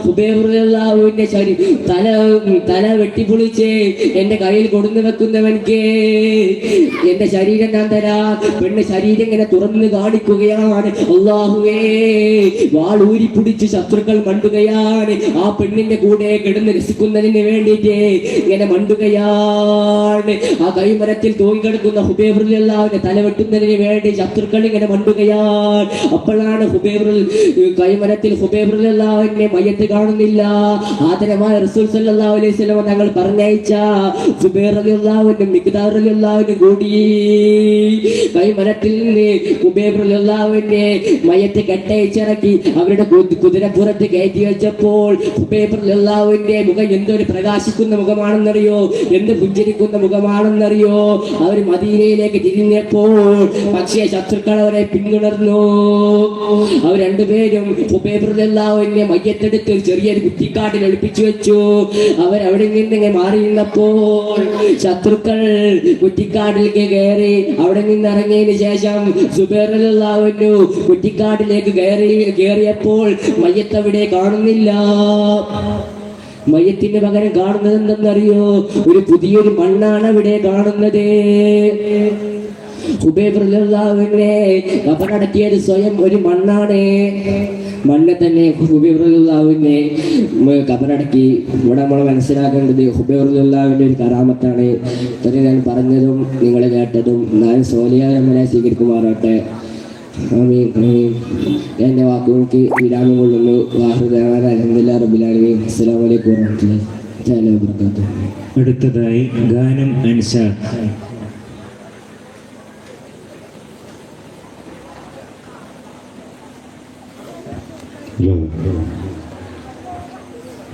ഹുബൈബ് റളിയല്ലാഹു അൻഹു തല വെട്ടിപ്പൊളിച്ച് എന്റെ കയ്യിൽ കൊടുന്നു വെക്കുന്നവൻക്ക് എന്റെ ശരീരം ഞാൻ തരാ. പെണ്ണ് ശരീരം ഇങ്ങനെ തുറന്ന് കാണിക്കുകയാണ്. അല്ലാഹുവേ, വാളൂരി പിടിച്ച് ശത്രുക്കൾ മണ്ടുകയാണ്. ആ പെണ്ണിന്റെ കൂടെ കിടന്ന് രസിക്കുന്നതിന് വേണ്ടിയിട്ട് ഇങ്ങനെ മണ്ടുകയാണ്. ആ കൈമരത്തിൽ തൂങ്ങിക്കിടക്കുന്ന ഹുബൈബ് റളിയല്ലാഹു അൻഹു തല വെട്ടുന്നതിന് വേണ്ടി ശത്രുക്കൾ ഇങ്ങനെ മണ്ടുകയാണ്. അപ്പോഴാണ് കൈമരത്തിൽ ഹുബൈബ് റളിയല്ലാഹു അൻഹു മയ്യത്ത് കാണുന്നില്ല. ആദരവായ റസൂൽ സല്ലല്ലാഹു അലൈഹി വസല്ലം തങ്ങൾ പറഞ്ഞയച്ച ഹുബൈബ് റളിയല്ലാഹു അൻഹു മിഖ്ദാർ റളിയല്ലാഹു അൻഹു കൂടി കൈമരത്തിൽ നിന്ന് ഹുബൈബ് റളിയല്ലാഹു അൻഹു മയ്യത്ത് കെട്ടയിച്ചിറക്കി അവരുടെ കുതിരപ്പുറത്ത് കയറ്റി വെച്ചപ്പോൾ ഹുബൈബ് റളിയല്ലാഹു അൻഹു മുഖം എന്തൊരു പ്രകാശിക്കുന്ന മുഖമാണെന്നറിയോ? എന്ത് പുഞ്ചിരിക്കുന്ന മുഖമാണെന്നറിയോ? അവർ മദീനയിലേക്ക് തിരിഞ്ഞപ്പോൾ പക്ഷേ ശത്രുക്കൾ അവരെ പിന്തുടർന്നു. അവർ രണ്ടുപേരും ഹുബൈബ് റളിയല്ലാഹു അൻഹു മയ്യത്തെടുത്ത് ചെറിയൊരു കുറ്റിക്കാട്ടിൽ ഒളിപ്പിച്ചു വെച്ചു. അവരവിടെ നിന്ന് മാറി നിന്നപ്പോൾ ശത്രുക്കൾ കുറ്റിക്കാട്ടിലേക്ക് കയറി. അവിടെ നിന്ന് ഇറങ്ങിയതിന് ശേഷം സുബൈർ റളിയല്ലാഹു അൻഹു കുറ്റിക്കാട്ടിലേക്ക് കയറിയപ്പോൾ മയ്യത്ത് അവിടെ കാണുന്നില്ല. മയ്യത്തിന് പകരം കാണുന്നത് എന്തെന്നറിയോ? ഒരു പുതിയൊരു മണ്ണാണ് അവിടെ കാണുന്നത്. ഹുബൈബ് റളിയല്ലാഹു അൻഹു ഖബറടക്കിയത് സ്വയം ഒരു മണ്ണാണ്. മണ്ണ് തന്നെ ഹുബൈബ് റളിയല്ലാഹു അൻഹു ഖബറടക്കി. ഇവിടെ നമ്മൾ മനസ്സിലാക്കേണ്ടത് ഹുബൈബ് റളിയല്ലാഹു അൻഹു ഒരു കറാമത്താണ്. ഇത്രയും ഞാൻ പറഞ്ഞതും നിങ്ങൾ കേട്ടതും ഞാൻ സോലിയായ നമ്മളെ സ്വീകരിക്കുമാറാട്ടെ. എന്റെ വാക്കുകൾക്ക് വിരാമം കൊള്ളുന്നു. വാഹൃദാന അൽഹംദുലില്ലാഹി റബ്ബിൽ ആലമീൻ. അസ്സലാമു അലൈക്കും വറഹ്മത്തുള്ളാഹി. തആല വബറകാതുഹു. അടുത്തതായി ഗാനം അൻസാർ.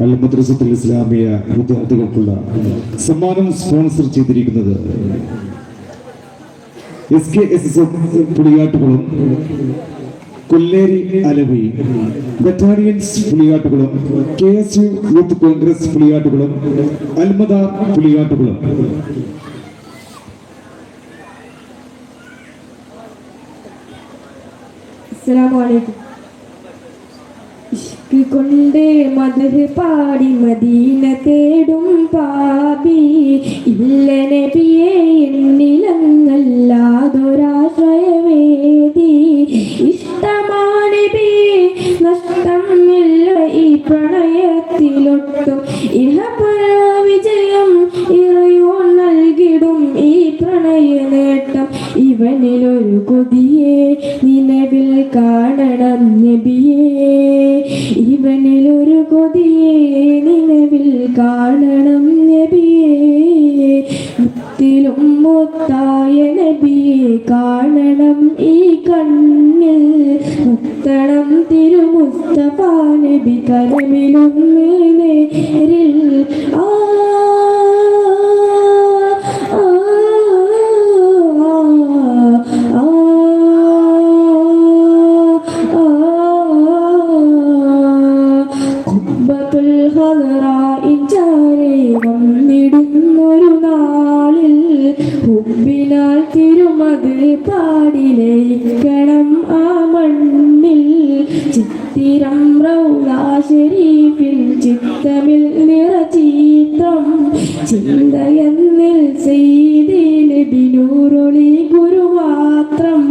അൽ മദ്രസത്തുൽ ഇസ്ലാമിയ വിദ്യാർത്ഥികൾക്കുള്ള സമ്മാനം സ്പോൺസർ ചെയ്തിരിക്കുന്നത് SKSSF Puliyattukulam, Kolleri Alavi battalions Puliyattukulam, KSU Youth Congress Puliyattukulam, Almadar Puliyattukulam. അസ്സലാമു അലൈക്കും. ഇഷ്ക് കൊണ്ട് മദ്ഹ് പാടി മദീന തേടും പാപി ഇല്ല നബിയേ എന്നിലങ്ങല്ലാതൊരാശ്രയവേദി ഇഷ്ടമാണ് നബി നഷ്ടമില്ല ഈ പ്രണയത്തിലൊട്ടും ഇഹപര വിജയം ഇറയോ നൽകിടും ഈ പ്രണയ നേട്ടം ഇവനിലൊരു കൊതിയെ നിലവിൽ കാണണം നബിയേ ഇവനിലൊരു കൊതിയെ നിലവിൽ കാണണം നബിയേ മുത്തിലും മുത്തായ നബിയെ കാണണം ഈ കണ്ണിൽ മുത്തണം തിരുമുസ്തഫ നബി കരമിലും നേരിൽ ആ വന്നിടുന്നൊരു നാളിൽ ഹുബിനാൽ തിരുമത് പാടിലേക്കണം ആ മണ്ണിൽ ചിത്തിരം റൗളാ ശരീഫിൽ ചിത്തമിൽ നിറചിത്രം ചിന്തയെന്നിൽ ചെയ്തി നബി നൂറൊളി ഗുരുമാത്രം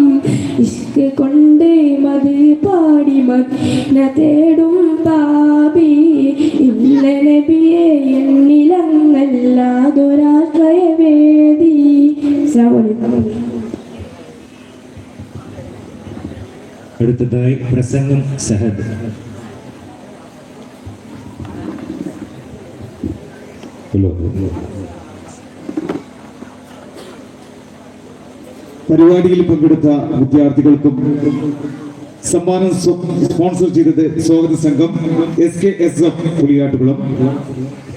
ഇഷ്ക് കൊണ്ട് മത് പാടി മദീന തേടും പാപി ഇല്ല നബിയേ എന്നിലങ്ങല്ലാതൊരാശ്രയവേദി. അടുത്തതായി പ്രസംഗം സഹദ്. പരിപാടിയിൽ പങ്കെടുത്ത വിദ്യാർത്ഥികൾക്കും സമ്മാനം സ്പോൺസർ ചെയ്തത് സ്വാഗത സംഘം SKSF പുളിയാട്ടുകുളം,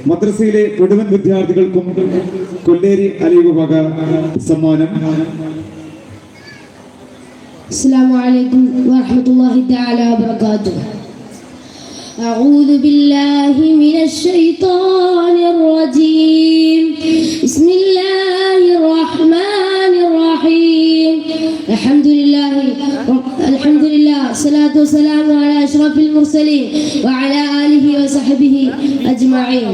മദ്രസയിലെ മുഴുവൻ വിദ്യാർത്ഥികൾക്കും കൊല്ലേരി അലീവ് വക സമ്മാനം. അസ്സലാമു അലൈക്കും വറഹ്മത്തുള്ളാഹി തആല വബറകാതുഹു. أعوذ بالله من الشيطان الرجيم. بسم الله الرحمن الرحيم. الحمد لله الصلاة والسلام على أشرف المرسلين وعلى آله وصحبه أجمعين.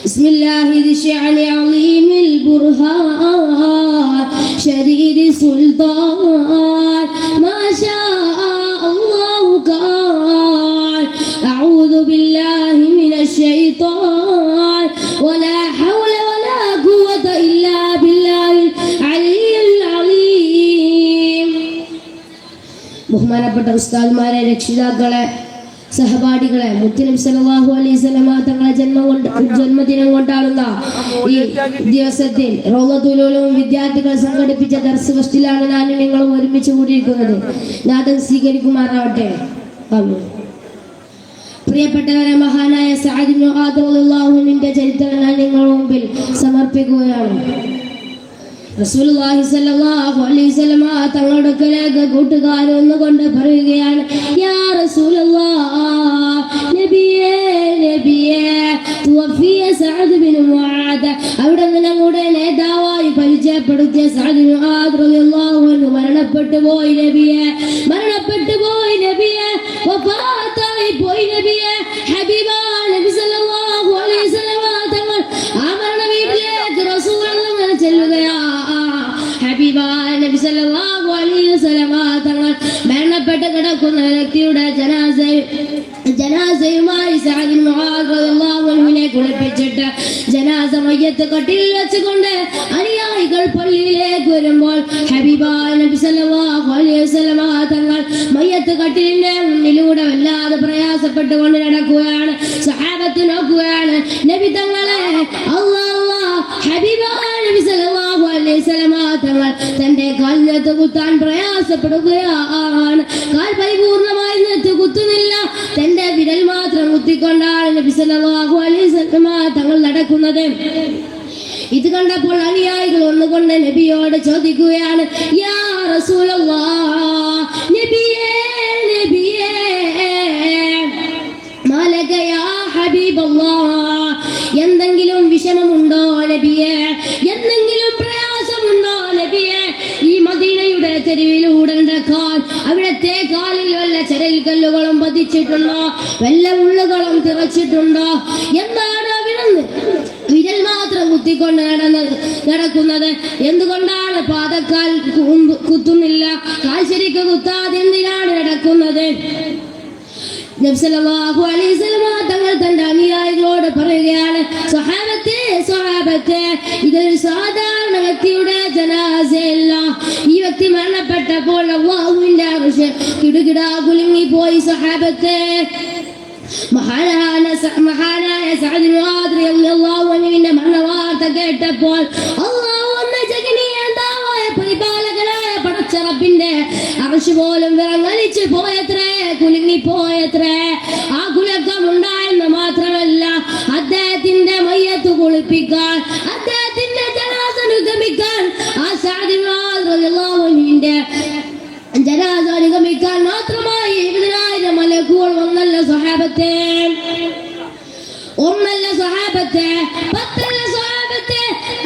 بسم الله ذي الشأن عظيم البرهان شديد السلطان ما شاء الله كان. أعوذ بالله من الشيطان ولا حول ولا قوة إلا بالله العلي العظيم. ബഹുമാനപ്പെട്ട ഉസ്താദ്മാരെ, രക്ഷിതാക്കളെ, സഹപാഠികളെ, മുത്തുനബി സല്ലല്ലാഹു അലൈഹി വസല്ലമ തങ്ങളെ ജന്മദിനം കൊണ്ടാടുന്ന ഈ ദിവസത്തിൽ റൗളത്തുൽ ഉലൂം വിദ്യാർത്ഥികൾ സംഘടിപ്പിച്ച ദർസ് ഫസ്റ്റിലാണ് ഞാനും നിങ്ങളും ഒരുമിച്ച് കൂടിയിരിക്കുന്നത്. നാഥൻ സ്വീകരിക്കുമാറാവട്ടെ. ആമീൻ. പ്രിയപ്പെട്ടവരെ, മഹാനായ സഅദ് ഇബ്നു മുആദ് റളിയല്ലാഹു അൻഹുവിന്റെ ചരിത്രം ഞാൻ നിങ്ങളുടെ മുമ്പിൽ സമർപ്പിക്കുകയാണ്. റസൂലുള്ളാഹി സ്വല്ലല്ലാഹു അലൈഹി വസല്ലമ തങ്ങളുടെ അടുക്കലേക്ക് കൂട്ടുകാരൻ ഒന്നുകൊണ്ട് പറയുകയാണ്, യാ റസൂലല്ലാഹ്, നബിയേ നബിയേ തുവഫിയ സഅദ് ഇബ്നു മുആദ്. അവിടെ നമ്മുടെ നേതാവായി പരിചയപ്പെടുത്തിയ സഅദ് ഇബ്നു മുആദ് റളിയല്ലാഹു അൻഹു മരണപ്പെട്ടു പോയി നബിയേ, മരണപ്പെട്ടു പോയി നബിയേ, വഫാത്തായി പോയി നബിയേ. ഹബീബായ നബി സല്ലല്ലാഹു അലൈഹി വസല്ലമ തങ്ങൾ ആ മരണ വീട്ടിലേക്ക് റസൂലുള്ളാഹി ചെല്ലുകയാണ്. ഹബീബായ നബി സല്ലല്ലാഹു അലൈഹി വസല്ലമ തങ്ങൾ മരണപ്പെട്ട് കിടക്കുന്ന വ്യക്തിയുടെ ജനാസയുമായി സഅദ് ഇബ്നു മുആദ് റളിയല്ലാഹു അൻഹുവിനെ കുളിപ്പിച്ചിട്ട് ജനാസ മയ്യത്ത് കട്ടിലിൽ വെച്ചുകൊണ്ട് അനുയായികൾ പള്ളിയിലേക്ക് വരുമ്പോൾ ഹബീബായ നബി സല്ലല്ലാഹു അലൈഹി വസല്ലം തങ്ങൾ മയ്യത്ത് കട്ടിലിന്റെ മുന്നിലൂടെ വല്ലാതെ പ്രയാസപ്പെട്ടുകൊണ്ട് നടക്കുകയാണ്. സഹാബത്ത് നോക്കുകയാണ്, നബി തങ്ങളെ ഹബീബായ നബി സല്ലല്ലാഹു അലൈഹി വസല്ലം തങ്ങൾ തന്റെ കാലിനകത്ത് കുത്താൻ പ്രയാസപ്പെടുകയാണ്. കാൽ പരിപൂർണമായി നെറ്റ് കുത്തുന്നില്ല, തന്റെ വിരൽ മാത്രം കുത്തിക്കൊണ്ടാണ് നബി സല്ലല്ലാഹു അലൈഹി വസല്ലം തങ്ങൾ നടക്കുന്നത്. ഇത് കണ്ടപ്പോൾ അനുയായികൾ ഒന്നുകൊണ്ട് നബിയോട് ചോദിക്കുകയാണ്, യാ റസൂലല്ലാഹ്, നബിയേ നബിയേ മാലക യാ ഹബീബല്ലാഹ്, എന്തെങ്കിലും വിഷമമുണ്ടോ നബിയേ, എന്തെങ്കിലും പ്രയാസമുണ്ടോ നബിയേ? ഈ മദീനയുടെ തെരുവിലൂടെ നടക്കാൻ അവിടത്തെ കാലിൽ വല്ല ചരൽ കല്ലുകളും പതിച്ചിട്ടുണ്ടോ, വല്ല മുള്ളുകളും തിറച്ചിട്ടുണ്ടോ? എന്താണ് അവിടുന്ന് വിരൽ മാത്രം കുത്തിക്കൊണ്ട് നടക്കുന്നത്? എന്തുകൊണ്ടാണ് പാദക്കാൽ കുത്തുന്നില്ല? കാൽ ശരിക്ക് കുത്താതെ എന്തിനാണ് നടക്കുന്നത്? നബി സല്ലല്ലാഹു അലൈഹി വസല്ലം തങ്ങൾ തന്റെ അനുയായികളോട് പറയുകയാണ്, സ്വഹാബത്തെ ഇതൊരു സാധാരണ വ്യക്തിയുടെ ജനാസയല്ല. ഈ വ്യക്തി മരണപ്പെട്ടപ്പോൾ അല്ലാഹുവിന്റെ അർശ് കിടുകിടാ കുലുങ്ങിപ്പോയി. സ്വഹാബത്തെ, മഹാനായ സഅദ് ഇബ്നു മുആദ് റളിയല്ലാഹു അൻഹുവിന്റെ മരണവാർത്ത കേട്ടപ്പോൾ അല്ലാഹു എന്ന ജഗനീയനായ പരിപാലകനായ പടച്ച റബ്ബിന്റെ അർശ് പോലും വിറങ്ങലിച്ചു പോയത്രേ, കുലുങ്ങിപ്പോയത്രേ. ആ കുലക്കം ഉണ്ടായെന്ന് മാത്രമല്ല, അദ്ദേഹത്തിന്റെ മയ്യത്ത് കുളിപ്പിക്കാൻ, അദ്ദേഹത്തിന്റെ ജനാസ അനുഗമിക്കാൻ, ആ സഅദ് ഇബ്നു മുആദ് റളിയല്ലാഹു അൻഹുവിന്റെ ജനാസ അനുഗമിക്കാൻ മാത്രമായി 70,000 മലക്കുകൾ ഒന്നല്ല സ്വഹാബത്തെ, ഒന്നല്ല സ്വഹാബത്തെ, 10 സ്വഹാബത്തെ,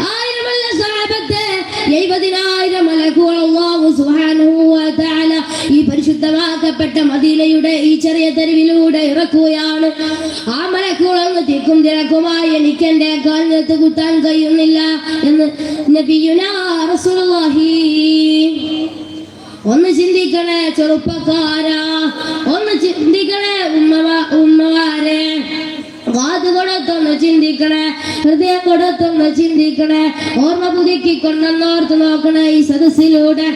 1000 സ്വഹാബത്തെ, 70,000 മലക്കുകൾ അല്ലാഹു സുബ്ഹാനഹു വ തആല ഈ പരിശുദ്ധമാക്കപ്പെട്ട മദീനയുടെ ഈ ചെറിയ തെരുവിലൂടെ ഇറക്കുകയാണ്. ആ മലക്കുകളൊന്ന് തിക്കും തിരക്കുമായി എനിക്ക് എന്റെ കാലിനകത്ത് കുത്താൻ കഴിയുന്നില്ല എന്ന് നബിയുനാ റസൂലുള്ളാഹി. ഒന്ന് ചിന്തിക്കണേ ചെറുപ്പക്കാരാ, ഒന്ന് ചിന്തിക്കണേ ഉമ്മമാരെ, കാത് കൊടുത്തൊന്ന് ചിന്തിക്കണേ, ഹൃദയം കൊടുത്തൊന്ന് ചിന്തിക്കണേ, ഓർമ്മ പുതുക്കിക്കൊണ്ടെന്നോർത്ത് നോക്കണേ. ഈ സദസ്സിലൂടെ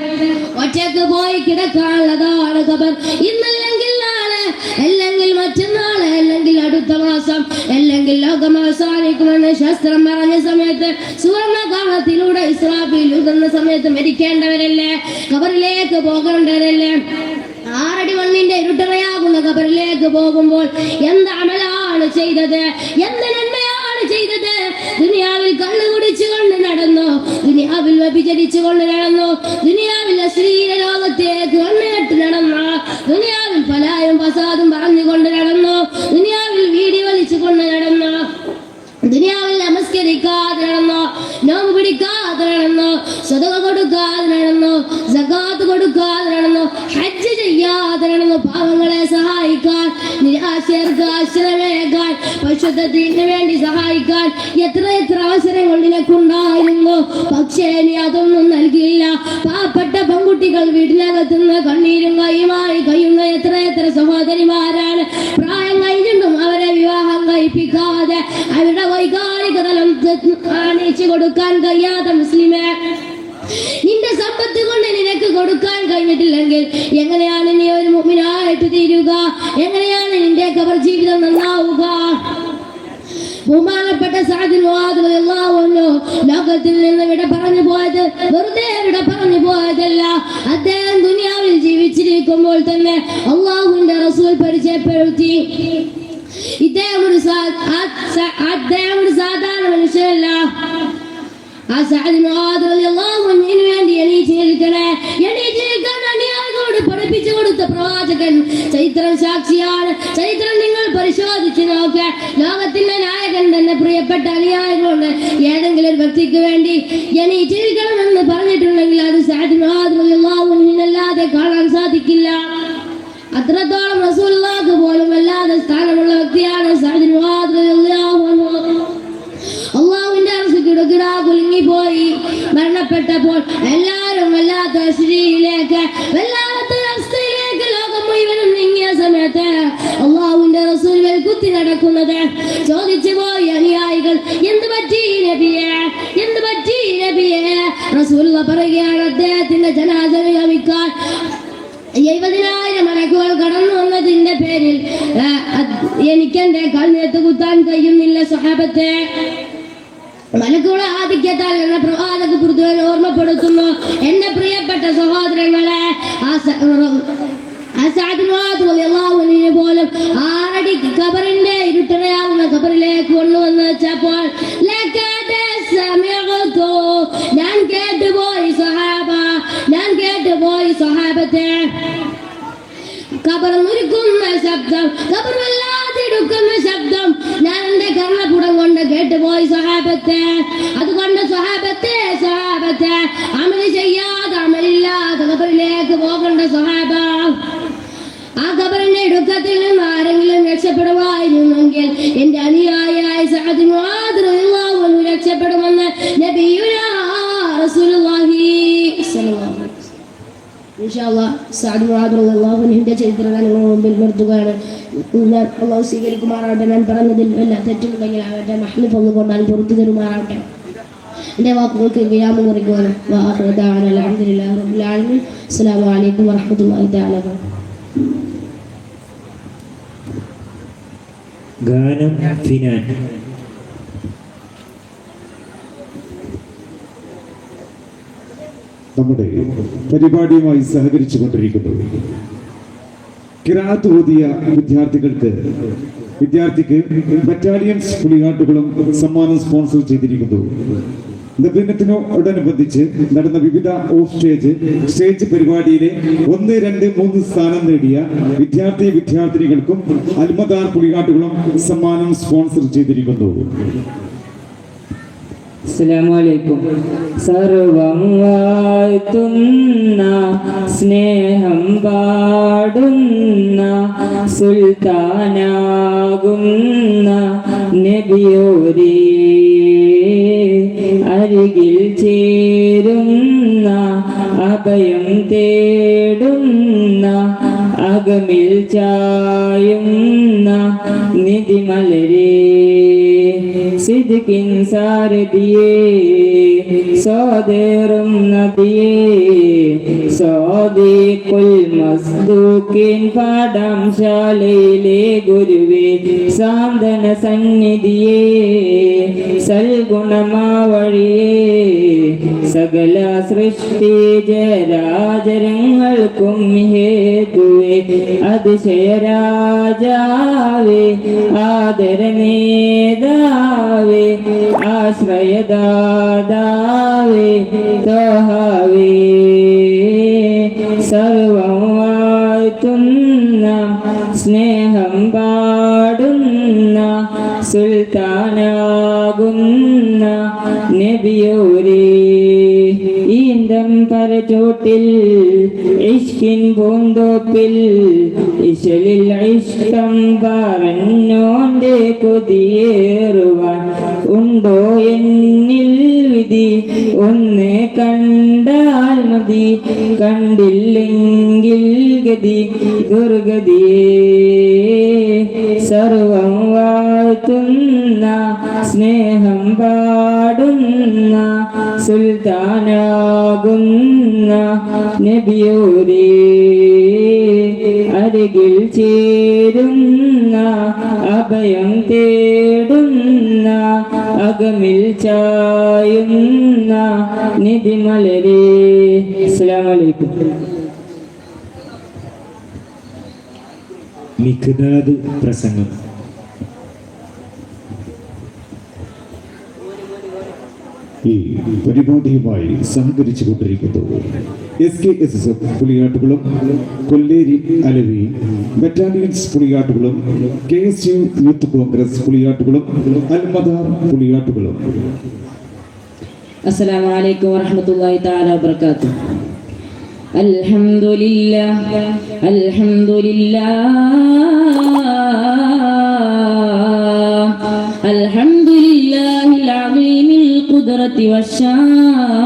ഒറ്റക്ക് പോയി കിടക്കാനുള്ളതാണ് ഖബർ. ഇന്നല്ലെങ്കിൽ നാളെ, അല്ലെങ്കിൽ മറ്റന്നാളെ, അല്ലെങ്കിൽ അടുത്ത മാസം, അല്ലെങ്കിൽ ലോകം അവസാനിക്കുമെന്ന് ശാസ്ത്രം പറഞ്ഞ സമയത്ത്, സുവർണ്ണ കാലത്തിലൂടെ ഇസ്രാഫീൽ ഊതുന്ന സമയത്ത് മരിക്കേണ്ടവരല്ലേ, ഖബറിലേക്ക് പോകേണ്ടവരല്ലേ? 6 അടി മണ്ണിന്റെ ഇരുട്ടറയാകുന്ന ഖബറിലേക്ക് പോകുമ്പോൾ എന്ത് അമലാണ് ചെയ്തത്, എന്ത് നന്മയാണ് ചെയ്തത്? ദുനിയാവിൽ കള്ളു കുടിച്ചുകൊണ്ട് നടന്നു, ദുനിയാവിൽ വ്യഭിചരിച്ചുകൊണ്ട് നടന്നു, ദുനിയാവിൽ അശ്ലീല ലോകത്തേക്ക് കണ്ണേട്ട് നടന്നു, ദുനിയാവിൽ പലായും ഫസാദും പറഞ്ഞുകൊണ്ട് നടന്നു, ദുനിയാവിൽ വീടി വലിച്ചുകൊണ്ട് നടന്നു, ദുനിയാവിൽ നമസ്കരിക്കാതെ നടന്നു, നോമ്പ് പിടിക്കാതെ നടന്നു, സദഖ കൊടുക്കാതെ നടന്നു, സകാത്ത് കൊടുക്കാതെ നടന്നു, ഹജ്ജ് ചെയ്യാതെ നടന്നു, പാവങ്ങളെ സഹായിക്കാൻ, നിരാശർക്ക് ആശ്രയമേകാൻ, പരിശുദ്ധത്തിന് വേണ്ടി സഹായിക്കാൻ എത്ര അവസരങ്ങൾ നിനക്കുണ്ടായിരുന്നു. പക്ഷേ നീ അതൊന്നും നൽകിയില്ല. പാവപ്പെട്ട പെൺകുട്ടികൾ വീട്ടിനകത്തുനിന്ന് കണ്ണീരും കൈയുമായി കഴിയുന്ന എത്ര സഹോദരിമാരാണ് പ്രായം കഴിഞ്ഞിട്ടും അവരെ വിവാഹം കഴിപ്പിക്കാതെ അവരുടെ വൈകാരിക തലം കാണിച്ചു കൊടുക്കാൻ കഴിയാത്ത മുസ്ലിമേ. നിന്റെ സമ്പത്ത് കൊണ്ട് നിനക്ക് കൊടുക്കാൻ കഴിഞ്ഞിട്ടില്ലെങ്കിൽ എങ്ങനെയാണ് നീ ഒരു മുഅ്മിനായിട്ട് തീരുക? എങ്ങനെയാണ് നിന്റെ ഖബർ ജീവിതം നന്നാവുക? ബഹുമാനപ്പെട്ട സഅദ് ഇബ്നു മുആദ് റളിയല്ലാഹു അൻഹു ലോകത്തിൽ നിന്ന് വിട പറഞ്ഞു പോയത് വെറുതെ വിട പറഞ്ഞു പോയതല്ല. അദ്ദേഹം ദുനിയാവിൽ ജീവിച്ചിരിക്കുമ്പോൾ തന്നെ അല്ലാഹുവിന്റെ റസൂൽ പരിചയപ്പെടുത്തി. ഇദ്ദേഹം ഒരു സാധാരണ മനുഷ്യനല്ല. ആ സഅദ് ഇബ്നു മുആദ് റളിയല്ലാഹു അൻഹുവിന് വേണ്ടി എണീറ്റ് നിൽക്കാൻ അനുയായികളോട് പഠിപ്പിച്ചു കൊടുത്ത പ്രവാചകൻ ചരിത്രം സാക്ഷിയാണ്. ചരിത്രം നിങ്ങൾ പരിശോധിച്ച് നോക്ക്. ലോകത്തിന്റെ നായകൻ തന്നെ പ്രിയപ്പെട്ട അനുയായികളുണ്ട്. ഏതെങ്കിലും ഒരു വ്യക്തിക്ക് വേണ്ടി എണീറ്റ് നിൽക്കണമെന്ന് പറഞ്ഞിട്ടുണ്ടെങ്കിൽ അത് സഅദ് ഇബ്നു മുആദ് റളിയല്ലാഹു അൻഹുവിനല്ലാതെ കാണാൻ സാധിക്കില്ല. അത്രത്തോളം റസൂലുള്ളാഹിക്ക് പോലും വല്ലാതെ സ്ഥാനമുള്ള വ്യക്തിയാണ് സഅദ് ഇബ്നു മുആദ് റളിയല്ലാഹു അൻഹു. അല്ലാഹുവിന്റെ അർശ് കിടുകിടാ കുലുങ്ങിപ്പോയി. മരണപ്പെട്ടപ്പോൾ എല്ലാവരും വല്ലാത്ത സ്ഥിതിയിലേക്ക്, വല്ലാത്ത അവസ്ഥയിലേക്ക് ലോകം മുഴുവനും നീങ്ങിയ സമയത്ത് അല്ലാഹുവിന്റെ റസൂൽ കുത്തി നടക്കുന്നത് ചോദിച്ചു പോയി അനുയായികൾ, എന്ത് റസൂലുള്ള പറയുകയാണ്, അദ്ദേഹത്തിന്റെ ജനാസ ഗമിക്കാൻ 70,000 മലക്കുകൾ കടന്നു വന്നതിന്റെ പേരിൽ എനിക്കെന്റെ കൽനെത്ത് കുത്താൻ കഴിയുന്നില്ല സ്വഹാബത്തെ. മലക്കുകളെ ആധിക്യത്താൽ എന്ന പ്രവാചക പുരുഷൻ ഓർമ്മപ്പെടുത്തുന്നു. എന്റെ പ്രിയപ്പെട്ട സഹോദരങ്ങളെ, പോലും 6 അടി കബറിന്റെ ഇരുട്ടറയാവുന്ന കബറിലേക്ക് കൊണ്ടുവന്ന് വെച്ചപ്പോൾ ഞാൻ കേട്ടുപോയി സ്വഹാബത്തെ. കബർ മുരുക്കുന്ന ശബ്ദം, കബർ വല്ലാതിടുക്കുന്ന ശബ്ദം ഞാൻ എന്റെ കർണപുടം കൊണ്ട് കേട്ടുപോയി സ്വഹാബത്തെ. അതുകൊണ്ട് സ്വഹാബത്തെ അമല് ചെയ്യാതെ അമലില്ലാതെ കബറിലേക്ക് പോകേണ്ട സ്വഹാബ. ആ കബറിന്റെ ഇടുക്കത്തിൽ നിന്ന് ആരെങ്കിലും രക്ഷപ്പെടുമായിരുന്നെങ്കിൽ എന്റെ അനുയായിയായ സഅദ് ബിൻ മുആദ് റളിയല്ലാഹു അൻഹു രക്ഷപ്പെടുമെന്ന് നബിയുനാ റസൂലുള്ളാഹി സ്വല്ലല്ലാഹു അലൈഹി വസല്ലം. ഇൻഷാ അല്ലാഹ് സഅദ് ബിൻ മുആദ് റളിയല്ലാഹു അൻഹുവിന്റെ ചരിത്രം നിങ്ങൾ മുമ്പിൽ നിർത്തുകയാണ്. അല്ലാഹു സ്വീകരിക്കുമാറാവട്ടെ. ഞാൻ പറഞ്ഞതിൽ വല്ല തെറ്റുണ്ടെങ്കിൽ അവരുടെ മഹ്ലിഫ് ഒന്നുകൊണ്ടാൽ പുറത്തു തരുമാറാവട്ടെ. എൻ്റെ വാക്കുകൾക്ക് വിരാമം കുറിക്കുവാനും അൽഹംദുലില്ലാഹി റബ്ബിൽ ആലമീൻ. അസ്സലാമു അലൈക്കും വറഹ്മത്തുള്ളാഹി തആല വബറകാതുഹു. ഗാനം ഫിനാൻ. നമ്മുടെ പരിപാടിയുമായി സഹകരിച്ചു കൊണ്ടിരിക്കുന്നു. ഖിറാഅത്ത് ഓതിയ വിദ്യാർത്ഥിക്ക് ബറ്റാലിയൻസ് പുലിയാട്ടുകളും സമ്മാനം സ്പോൺസർ ചെയ്തിരിക്കുന്നു. ദിനത്തിനോടനുബന്ധിച്ച് നടന്ന വിവിധ ഓഫ് സ്റ്റേജ് പരിപാടിയിലെ 1, 2, 3 സ്ഥാനം നേടിയ വിദ്യാർത്ഥിനികൾക്കും അൽമദാർ പുലിയാട്ടുകളും സമ്മാനം സ്പോൺസർ ചെയ്തിരിക്കുന്നു. അസ്സലാമു അലൈക്കും. സർവം വാഴ്ത്തുന്ന സ്നേഹം പാടുന്ന സുൽത്താനാകുന്ന നബിയോരേ, അരികിൽ ചേരുന്ന അഭയം തേടുന്ന അകമിൽ ചായുന്ന നിധിമലരേ, സിദ്ദിഖിൻ സാരഥിയേ, സോദരം നബിയേ, സ്വാദിഖുൽ മസ്ദൂഖിൻ പാഠശാലയിലെ ഗുരുവേ, സാന്ത്വന സന്നിധിയേ, സൽഗുണമാവഴിയേ, സകല സൃഷ്ടി ജരാചരങ്ങൾക്കും ഹേതുവേ, അതിശയരാജാവേ, ആദരനേതാവേ, ആശ്രയദാതാവേ, തോഹാവേ, സർവം വാഴ്ത്തുന്ന സ്നേഹം പാടുന്ന സുൽത്താനാകുന്ന നബിയോരേ, ഈന്തം പരചോട്ടിൽ ഇഷ്കിൻ പൂന്തോപ്പിൽ ഇശലിൽ ഇഷ്ടം പറഞ്ഞോണ്ട് കൊതിയേറുവാൻ ഉണ്ടോ എന്നിൽ വിധി, ഒന്ന് കണ്ടാൽ മതി, കണ്ടില്ലെങ്കിൽ ഗതി ദുർഗതിയേ, സർവം വാഴ്ത്തുന്ന സ്നേഹം പാടുന്ന സുൽത്താനാകുന്ന നബിയോരേ, അരികിൽ ചേരുന്ന അഭയം തേടുന്ന അകമിൽ ചായുന്ന നിധിമലരേ. അസ്സലാമു അലൈക്കും. മിഖ്ദാദ് പ്രസംഗം. ഈ പരിപാടിയുമായി സഹകരിച്ചു കൊണ്ടിരിക്കുന്നു SKSSF Puliyattukulam Kolleri Alavi battalions Puliyattukulam KSU Youth Congress Puliyattukulam Almadar Puliyattukulam. അസ്സലാമു അലൈക്കും വറഹ്മത്തുള്ളാഹി തആല വബറകാതുഹു. അൽഹംദുലില്ലാഹ് അൽഹംദുലില്ലാഹിൽ അളീമിൽ ഖുദ്റതി വശാൻ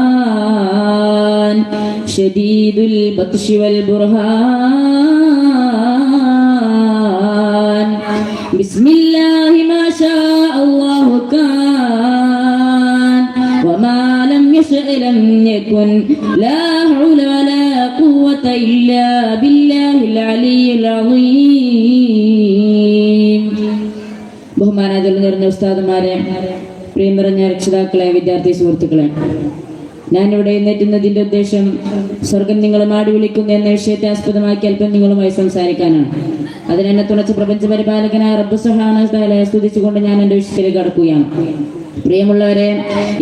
ശദീദുൽ ബത്ശി വൽ ബുർഹാൻ. ബിസ്മില്ലാഹി മാ ശാ അല്ലാഹു കാൻ يشأ لم يكن لا حول ولا قوة إلا بالله العلي العظيم. ബഹുമാനാദരം നിറഞ്ഞ ഉസ്താദുമാരെ, പ്രിയം നിറഞ്ഞ രക്ഷിതാക്കളെ, വിദ്യാർത്ഥി സുഹൃത്തുക്കളെ, ഞാനിവിടെ എഴുന്നേറ്റുന്നതിന്റെ ഉദ്ദേശം സ്വർഗം നിങ്ങളെ മാടി വിളിക്കുന്നു എന്ന വിഷയത്തെ ആസ്പദമാക്കി അല്പം നിങ്ങളുമായി സംസാരിക്കാനാണ്. അതിനെന്നെ തുണച്ച് പ്രപഞ്ച പരിപാലകനായ റബ്ബ് സുബ്ഹാനഹു വ തആലയെ സ്തുതിച്ചുകൊണ്ട് ഞാൻ എന്റെ വിഷയത്തിലേക്ക് കടക്കുകയാണ്. പ്രിയമുള്ളവരെ,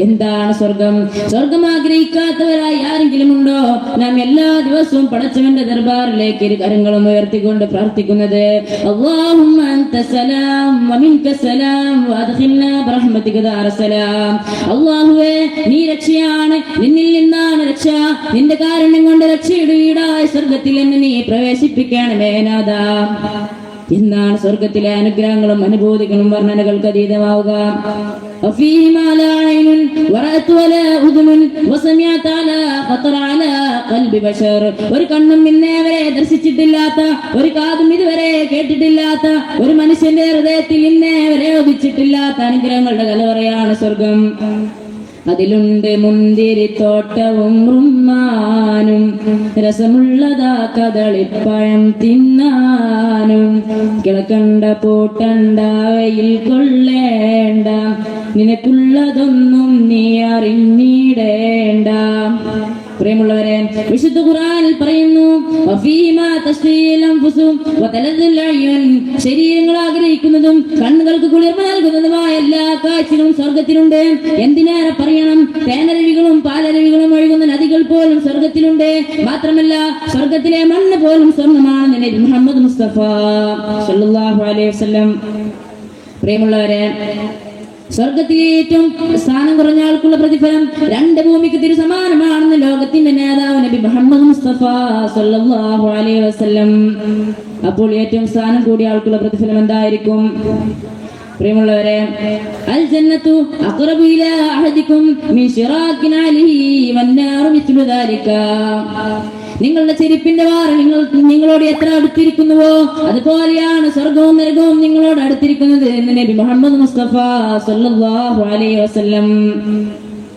എന്താണ് സ്വർഗം? സ്വർഗം ആഗ്രഹിക്കാത്തവരായി ആരെങ്കിലും ഉണ്ടോ? നാം എല്ലാ ദിവസവും പടച്ചവന്റെ ദർബാറിലേക്ക് ഇരു കരങ്ങളും ഉയർത്തിക്കൊണ്ട് പ്രാർത്ഥിക്കുന്നത് അല്ലാഹുമ്മ അൻത സലാം വ മിൻക സലാം വഅദ്ഖിൽനാ ബിറഹ്മതിക ദാറസലാം. അല്ലാഹുവേ, നീ രക്ഷയാണ്, നിന്നിൽ നിന്നാണ് രക്ഷ, നിന്റെ കാരുണ്യം കൊണ്ട് രക്ഷയുടെ വീടായ സ്വർഗത്തിൽ എന്നെ നീ പ്രവേശിപ്പിക്കണമേ നാഥാ. എന്നാണ് സ്വർഗത്തിലെ അനുഗ്രഹങ്ങളും അനുഭൂതികളും വർണ്ണനകൾക്ക് അതീതമാവുക. ഒരു കണ്ണും ഇന്നേ വരെ ദർശിച്ചിട്ടില്ലാത്ത, ഒരു കാതും ഇതുവരെ കേട്ടിട്ടില്ലാത്ത, ഒരു മനുഷ്യന്റെ ഹൃദയത്തിൽ ഇന്നേ വരെ ഉദിച്ചിട്ടില്ലാത്ത അനുഗ്രഹങ്ങളുടെ കലവറയാണ് സ്വർഗം. അതിലുണ്ട് മുന്തിരിത്തോട്ടവും റുമ്മാനും, രസമുള്ളതാ കദളിപ്പഴം തിന്നാനും. കിളക്കണ്ട പൂട്ടണ്ട വെയിൽ കൊള്ളേണ്ട, നിനക്കുള്ളതൊന്നും നീ അറിഞ്ഞിടേണ്ട. പ്രിയമുള്ളവരെ, വിശുദ്ധ ഖുർആനിൽ പറയുന്നു ശരീരങ്ങൾ ആഗ്രഹിക്കുന്നതും കണ്ണുകൾക്ക് കുളിർമ നൽകുന്നതുമായ എല്ലാ കാഴ്ചകളും സ്വർഗത്തിലുണ്ട്. എന്തിനേറെ പറയണം, തേനരുവികളും പാലരുവികളും ഒഴുകുന്ന നദികൾ പോലും സ്വർഗത്തിലുണ്ട്. മാത്രമല്ല, സ്വർഗത്തിലെ മണ്ണ് പോലും സ്വർണ്ണമാണെന്ന് നബി മുഹമ്മദ് മുസ്തഫ സല്ലല്ലാഹു അലൈഹി വസല്ലം. പ്രിയമുള്ളവരെ, സ്വർഗത്തിലെ ഏറ്റവും സ്ഥാനം കുറഞ്ഞ ആൾക്കുള്ള പ്രതിഫലം രണ്ട് ഭൂമിക്ക് തിരു സമാനമാണെന്ന് ലോകത്തിന്റെ നേതാവ് നബി മുഹമ്മദ് മുസ്തഫ സല്ലല്ലാഹു അലൈഹി വസല്ലം. അപ്പോൾ ഏറ്റവും സ്ഥാനം കൂടിയ ആൾക്കുള്ള പ്രതിഫലം എന്തായിരിക്കും? പ്രിയമുള്ളവരെ, അൽ ജന്നത്തു അഖറബു ഇലാ അഹദികും മിൻ ശിറാകിൻ അലൈഹി വന്നാറു മിസ്ലു ദാലിക. നിങ്ങളുടെ ചെരുപ്പിന്റെ വാറ് നിങ്ങളോട് എത്ര അടുത്തിരിക്കുന്നുവോ അതുപോലെയാണ് സ്വർഗവും നരകവും നിങ്ങളോട് അടുത്തിരിക്കുന്നത് എന്ന് നബി മുഹമ്മദ് മുസ്തഫ സല്ലല്ലാഹു അലൈഹി വസല്ലം.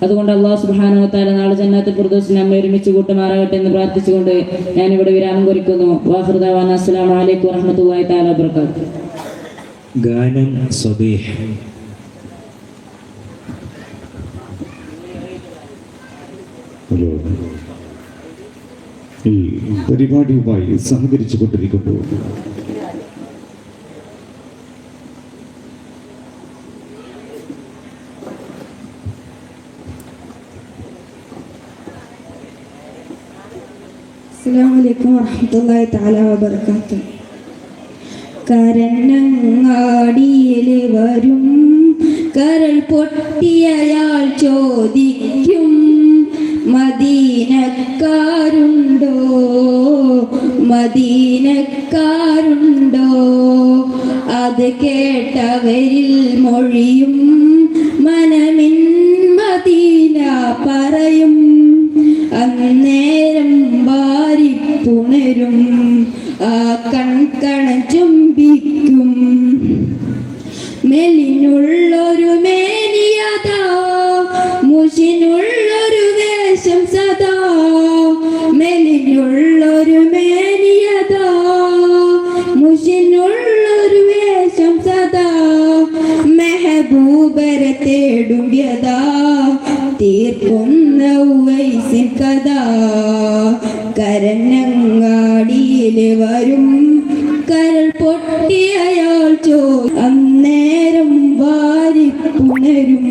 അതുകൊണ്ട് അല്ലാഹു സുബ്ഹാനഹു വ തആല നാളെ ജന്നത്തുൽ ഫിർദൗസിൽ നമ്മെ ഒരുമിച്ച് കൂട്ടുമാറാകട്ടെ എന്ന് പ്രാർത്ഥിച്ചുകൊണ്ട് ഞാനിവിടെ വിരാമം കുറിക്കുന്നു. വാഖിറു ദഅവാനാ അസ്സലാമു അലൈക്കും വറഹ്മത്തുള്ളാഹി തആല വബറകാതുഹു. ഗാനം സ്വബീഹ്. ഈ പരിപാടിയുമായി സഹകരിച്ചു കൊണ്ടിരിക്കുമ്പോൾ അസ്സലാമു അലൈക്കും വറഹ്മത്തുള്ളാഹി തആല വബറകാതുഹു. കരഞ്ഞങ്ങാടിയിൽ വരും കരൾ പൊട്ടിയയാൾ ചോദിക്കും മദീനക്കാരുണ്ടോ, മദീനക്കാരുണ്ടോ. അത് കേട്ടവരിൽ മൊഴിയും മനമിൻ മദീന പറയും. അന്നേരം വാരിപ്പുണരും ആ കൺകണ ചുംബിക്കും. മെലിനുള്ളൊരു മേനിയതാ, മുഷിനുള്ളൊരു വേഷം സദാ. മെലിനുള്ളൊരു മേനിയതാ, മുഷിനുള്ളൊരു വേഷം സദാ. മെഹബൂബരെ തേടും വ്യതാ, തീർക്കുന്ന ഉവൈസിൻ കഥ. കരഞ്ഞങ്ങാടിയിൽ വരും കരൾ പൊട്ടിയയാൾ അന്നേരം വാരിപ്പുണരും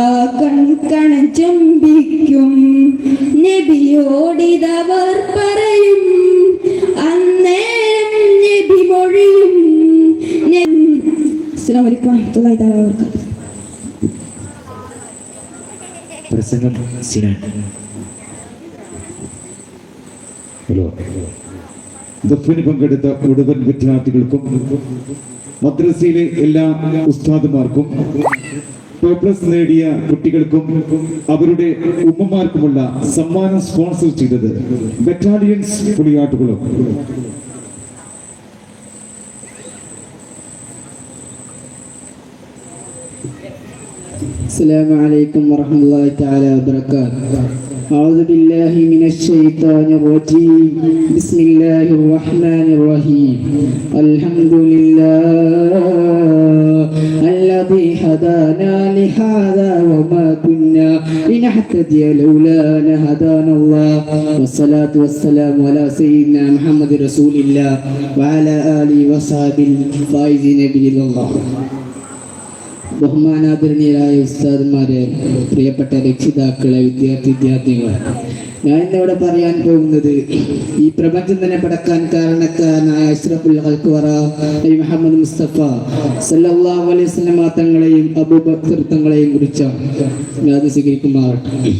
ആ കൺകണ ചുംബിക്കും. നബിയോടിതവർ പറയും അന്നേരം നബി മൊഴിയും. അസ്സലാമു അലൈക്കും വറഹ്മത്തുള്ളാഹി തആല വബറകാതുഹു. പ്രസംഗം സിനാൻ. ഹലോ, ദഫിന് പങ്കെടുത്ത മുഴുവൻ വിദ്യാർത്ഥികൾക്കും മദ്രസയിലെ എല്ലാ ഉസ്താദുമാർക്കും പ്ലസ് നേടിയ കുട്ടികൾക്കും അവരുടെ ഉമ്മമാർക്കുമുള്ള സമ്മാനം സ്പോൺസർ ചെയ്തത് ബറ്റാലിയൻസ് പുളിയാട്ടുകളും. السلام عليكم ورحمة الله تعالى وبركاته. أعوذ بالله من الشيطان الرجيم. بسم الله الرحمن الرحيم. الحمد لله الذي هدانا لهذا وما كنا لنهتدي لولا أن هدانا الله والصلاة والسلام على سيدنا محمد رسول الله وعلى آله وصحبه الفائزين برضا الله. ബഹുമാനാദരണീയരായ ഉസ്താദുമാരെ, പ്രിയപ്പെട്ട രക്ഷിതാക്കളെ, വിദ്യാർത്ഥികളെ, ഞാൻ ഇന്നിവിടെ പറയാൻ പോകുന്നത് ഈ പ്രപഞ്ചം തന്നെ പടക്കാൻ കാരണക്കാരനായ അഷ്റഫുൽ ഖൽഖ് വറ നബി മുഹമ്മദ് മുസ്തഫ സല്ലല്ലാഹു അലൈഹി വസല്ലം തങ്ങളെയും അബൂബക്കർ തങ്ങളെയും കുറിച്ചാണ്. അത് സ്വീകരിക്കുമാറാകട്ടെ.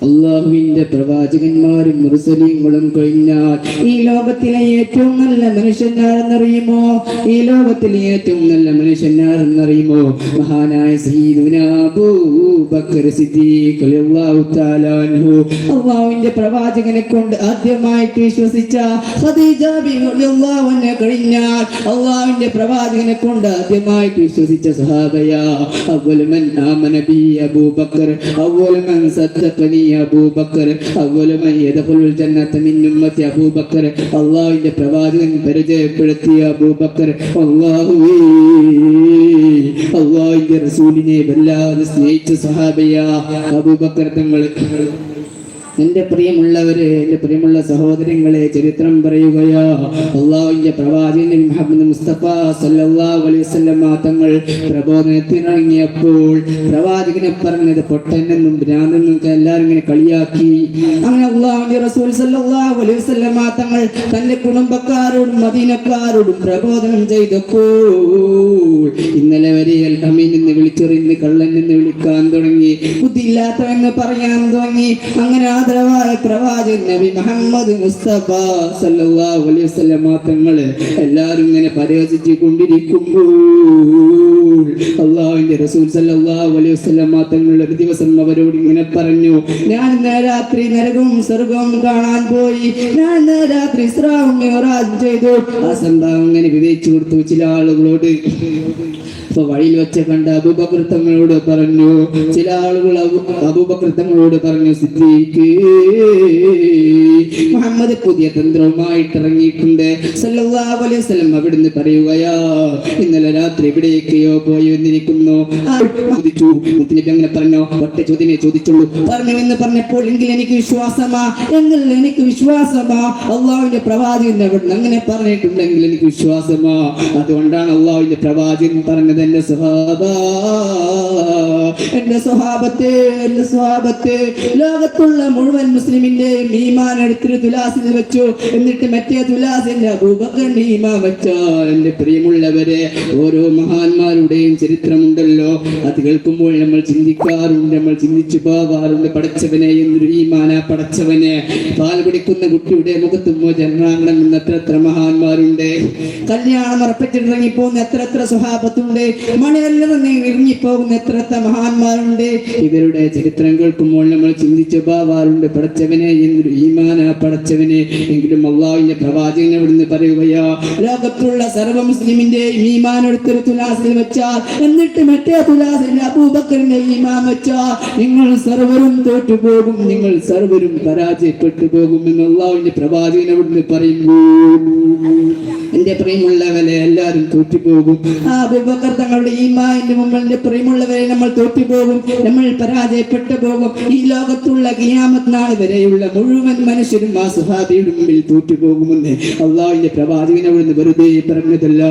അള്ളാഹുവിന്റെ പ്രവാചകന്മാരും മുർസലീങ്ങളും കഴിഞ്ഞാൽ ഈ ലോകത്തിലെ ഏറ്റവും നല്ല മനുഷ്യനാരെന്നറിയുമോ? ഈ ലോകത്തിലെ ഏറ്റവും നല്ല മനുഷ്യനാരെന്നറിയുമോ? മഹാനായ സയ്യിദുനാ അബൂബക്കർ സിദ്ദീഖ് റളിയല്ലാഹു തആല അൻഹു. അള്ളാഹുവിന്റെ പ്രവാചകനെ കൊണ്ട് ആദ്യമായിട്ട് വിശ്വസിച്ച ഖദീജ ബിബി റളിയല്ലാഹു അൻഹ കഴിഞ്ഞാൽ അള്ളാഹുവിന്റെ പ്രവാചകനെ കൊണ്ട് ആദ്യമായിട്ട് വിശ്വസിച്ച സഹാബയാ അവ്വലു മൻ ആമന ബി അബൂബക്കർ അവ്വലു മൻ സദ്ദഖനി അബൂബക്കർ അവ്വലു മൻ യദ്ഖുലുൽ ജന്നത മിൻ ഉമ്മത്തി അബൂബക്കർ. അല്ലാഹുവിന്റെ പ്രവാചകൻ പരിചയപ്പെടുത്തിയ അബൂബക്കർ. അല്ലാഹുവിന്റെ റസൂലിനെ വല്ലാതെ സ്നേഹിച്ച സഹാബിയാ അബൂബക്കർ തങ്ങൾ. എൻ്റെ പ്രിയമുള്ളവരെ, എൻ്റെ പ്രിയമുള്ള സഹോദരങ്ങളെ, ചരിത്രം പറയുകയാ. അള്ളാഹുവിന്റെ പ്രവാചകൻ മുഹമ്മദ് മുസ്തഫ സല്ലല്ലാഹു അലൈഹി വസല്ലം തങ്ങൾ പ്രബോധനത്തിനിറങ്ങിയപ്പോൾ പ്രവാചകനെ പറഞ്ഞത് പൊട്ടനെന്നും ഭ്രാന്തെന്നും എല്ലാവരും ഇങ്ങനെ കളിയാക്കി. അങ്ങനെ അള്ളാഹുവിന്റെ റസൂൽ സല്ലല്ലാഹു അലൈഹി വസല്ലം തങ്ങൾ തന്റെ കുടുംബക്കാരോടും മദീനക്കാരോടും പ്രബോധനം ചെയ്തപ്പോൾ ഇന്നലെ വരെ അൽ അമീൻ എന്ന് വിളിച്ചെറിഞ്ഞ് കള്ളൻ എന്ന് വിളിക്കാൻ തുടങ്ങി, ബുദ്ധിയില്ലാത്തവെന്ന് പറയാൻ തുടങ്ങി. അങ്ങനെ ആദരവായ പ്രവാചകൻ നബി മുഹമ്മദ് മുസ്തഫ സല്ലല്ലാഹു അലൈഹി വസല്ലം തങ്ങൾ എല്ലാവരും ഇങ്ങനെ പരിഹസിച്ചു കൊണ്ടിരിക്കുമ്പോൾ അള്ളാഹുവിന്റെ റസൂൽ സല്ലല്ലാഹു അലൈഹി വസല്ലം തങ്ങൾ ഒരു ദിവസം അവരോട് ഇങ്ങനെ പറഞ്ഞു, ഞാൻ ഇന്ന് രാത്രി നരകവും സ്വർഗവും കാണാൻ പോയി. ഞാൻ ഇന്ന് രാത്രി ഇസ്രാഉം മിഅ്റാജും ചെയ്തു. ആ സംഭവം ഇങ്ങനെ വിവരിച്ചു കൊടുത്തു ചില ആളുകളോട്. അപ്പൊ വഴിയിൽ വെച്ച് കണ്ട അബൂബക്കർ തങ്ങളോട് പറഞ്ഞു, ചില ആളുകൾ അബൂബക്കർ തങ്ങളോട് പറഞ്ഞു, സിദ്ദീഖ് മുഹമ്മദ് പുതിയ തന്ത്രവുമായിട്ട് ഇറങ്ങിയിട്ടുണ്ട് സല്ലല്ലാഹു അലൈഹി വസല്ലം. അവിടുന്ന് പറയുകയാ, ഇന്നലെ രാത്രി എവിടേക്കോ പോയി വന്നിരിക്കുന്നു. ചോദിച്ചു, മുത്തുനബി അങ്ങനെ പറഞ്ഞോ? ഒറ്റ ചോദ്യമേ ചോദിച്ചുള്ളൂ. പറഞ്ഞു എന്ന് പറഞ്ഞപ്പോൾ എങ്കിൽ എനിക്ക് വിശ്വാസമാ, എങ്കിൽ എനിക്ക് വിശ്വാസമാ. അള്ളാഹുവിന്റെ പ്രവാചകൻ അവിടുന്ന് അങ്ങനെ പറഞ്ഞിട്ടുണ്ടെങ്കിൽ എനിക്ക് വിശ്വാസമാ. അതുകൊണ്ടാണ് അള്ളാഹുവിന്റെ പ്രവാചകൻ പറഞ്ഞത്, എന്റെ സ്വഹാബത്തെ ലോകത്തുള്ള മുഴുവൻ മുസ്ലിമിന്റെയും ഈമാൻ എടുത്തൊരു തുലാസിൽ വെച്ചു. എന്നിട്ട് മറ്റേ തുലാസിന്റെ അബൂബക്കറിന്റെ ഈമാൻ വെച്ചാൽ, എന്റെ പ്രിയമുള്ളവരെ, ഓരോ മഹാന്മാരുടെയും ചരിത്രമുണ്ടല്ലോ. അത് കേൾക്കുമ്പോൾ നമ്മൾ ചിന്തിക്കാറുണ്ട്, നമ്മൾ ചിന്തിച്ചു പോകാറുണ്ട്, പടച്ചവനെ എന്നൊരു ഈമാനാ പടച്ചവനെ. പാൽ കുടിക്കുന്ന കുട്ടിയുടെ മുഖത്ത് ജന്മാങ്കണം എന്ന എത്ര മഹാന്മാരുണ്ട്. കല്യാണം ഉറപ്പിച്ചിട്ടിറങ്ങിപ്പോകുന്ന എത്ര സ്വഹാബത്തുണ്ട്. മണിയല്ല ഇറങ്ങിപ്പോകുന്ന എത്ര മഹാന്മാരുണ്ട്. ഇവരുടെ ചരിത്രം കേൾക്കുമ്പോൾ നമ്മൾ ചിന്തിച്ചു പോകാറുണ്ട്, പടച്ചവനെ എന്നൊരു ഈമാനാ പടച്ചവനെ. എങ്കിലും അള്ളാഹുവിന്റെ പ്രവാചകൻ ഇവിടുന്ന് പറയുകയാ, ലോകത്തുള്ള സർവ്വ മുസ്ലിമിന്റെ ഈമാൻ എടുത്തൊരു തുലാസിൽ വെച്ചാൽ, എന്നിട്ട് മറ്റേ തുലാസിൽ അബൂബക്കറിന്റെ ഈമാൻ വെച്ചാൽ, നിങ്ങൾ സർവരും തോറ്റുപോകും, നിങ്ങൾ സർവരും പരാജയപ്പെട്ടു പോകും എന്ന് അള്ളാഹുവിന്റെ പ്രവാചകൻ ഇവിടുന്ന് പറയുന്നു. എന്റെ പ്രിയമുള്ളവരെ, എല്ലാവരും തോറ്റുപോകും. ആ അബൂബക്കർ തങ്ങളുടെ ഈമാനിന്റെ മുമ്പിൽ എന്റെ പ്രിയമുള്ളവരെ നമ്മൾ തോറ്റുപോകും, നമ്മൾ പരാജയപ്പെട്ടു പോകും. ഈ ലോകത്തുള്ള ഖിയാമത്ത് നാൾ വരെയുള്ള മുഴുവൻ മനുഷ്യരും ആ സ്വഹാബിയുടെ മുമ്പിൽ തോറ്റുപോകുമെന്ന് അള്ളാഹുവിന്റെ പ്രവാചകൻ അവിടുന്ന് വെറുതെ പറഞ്ഞതല്ല.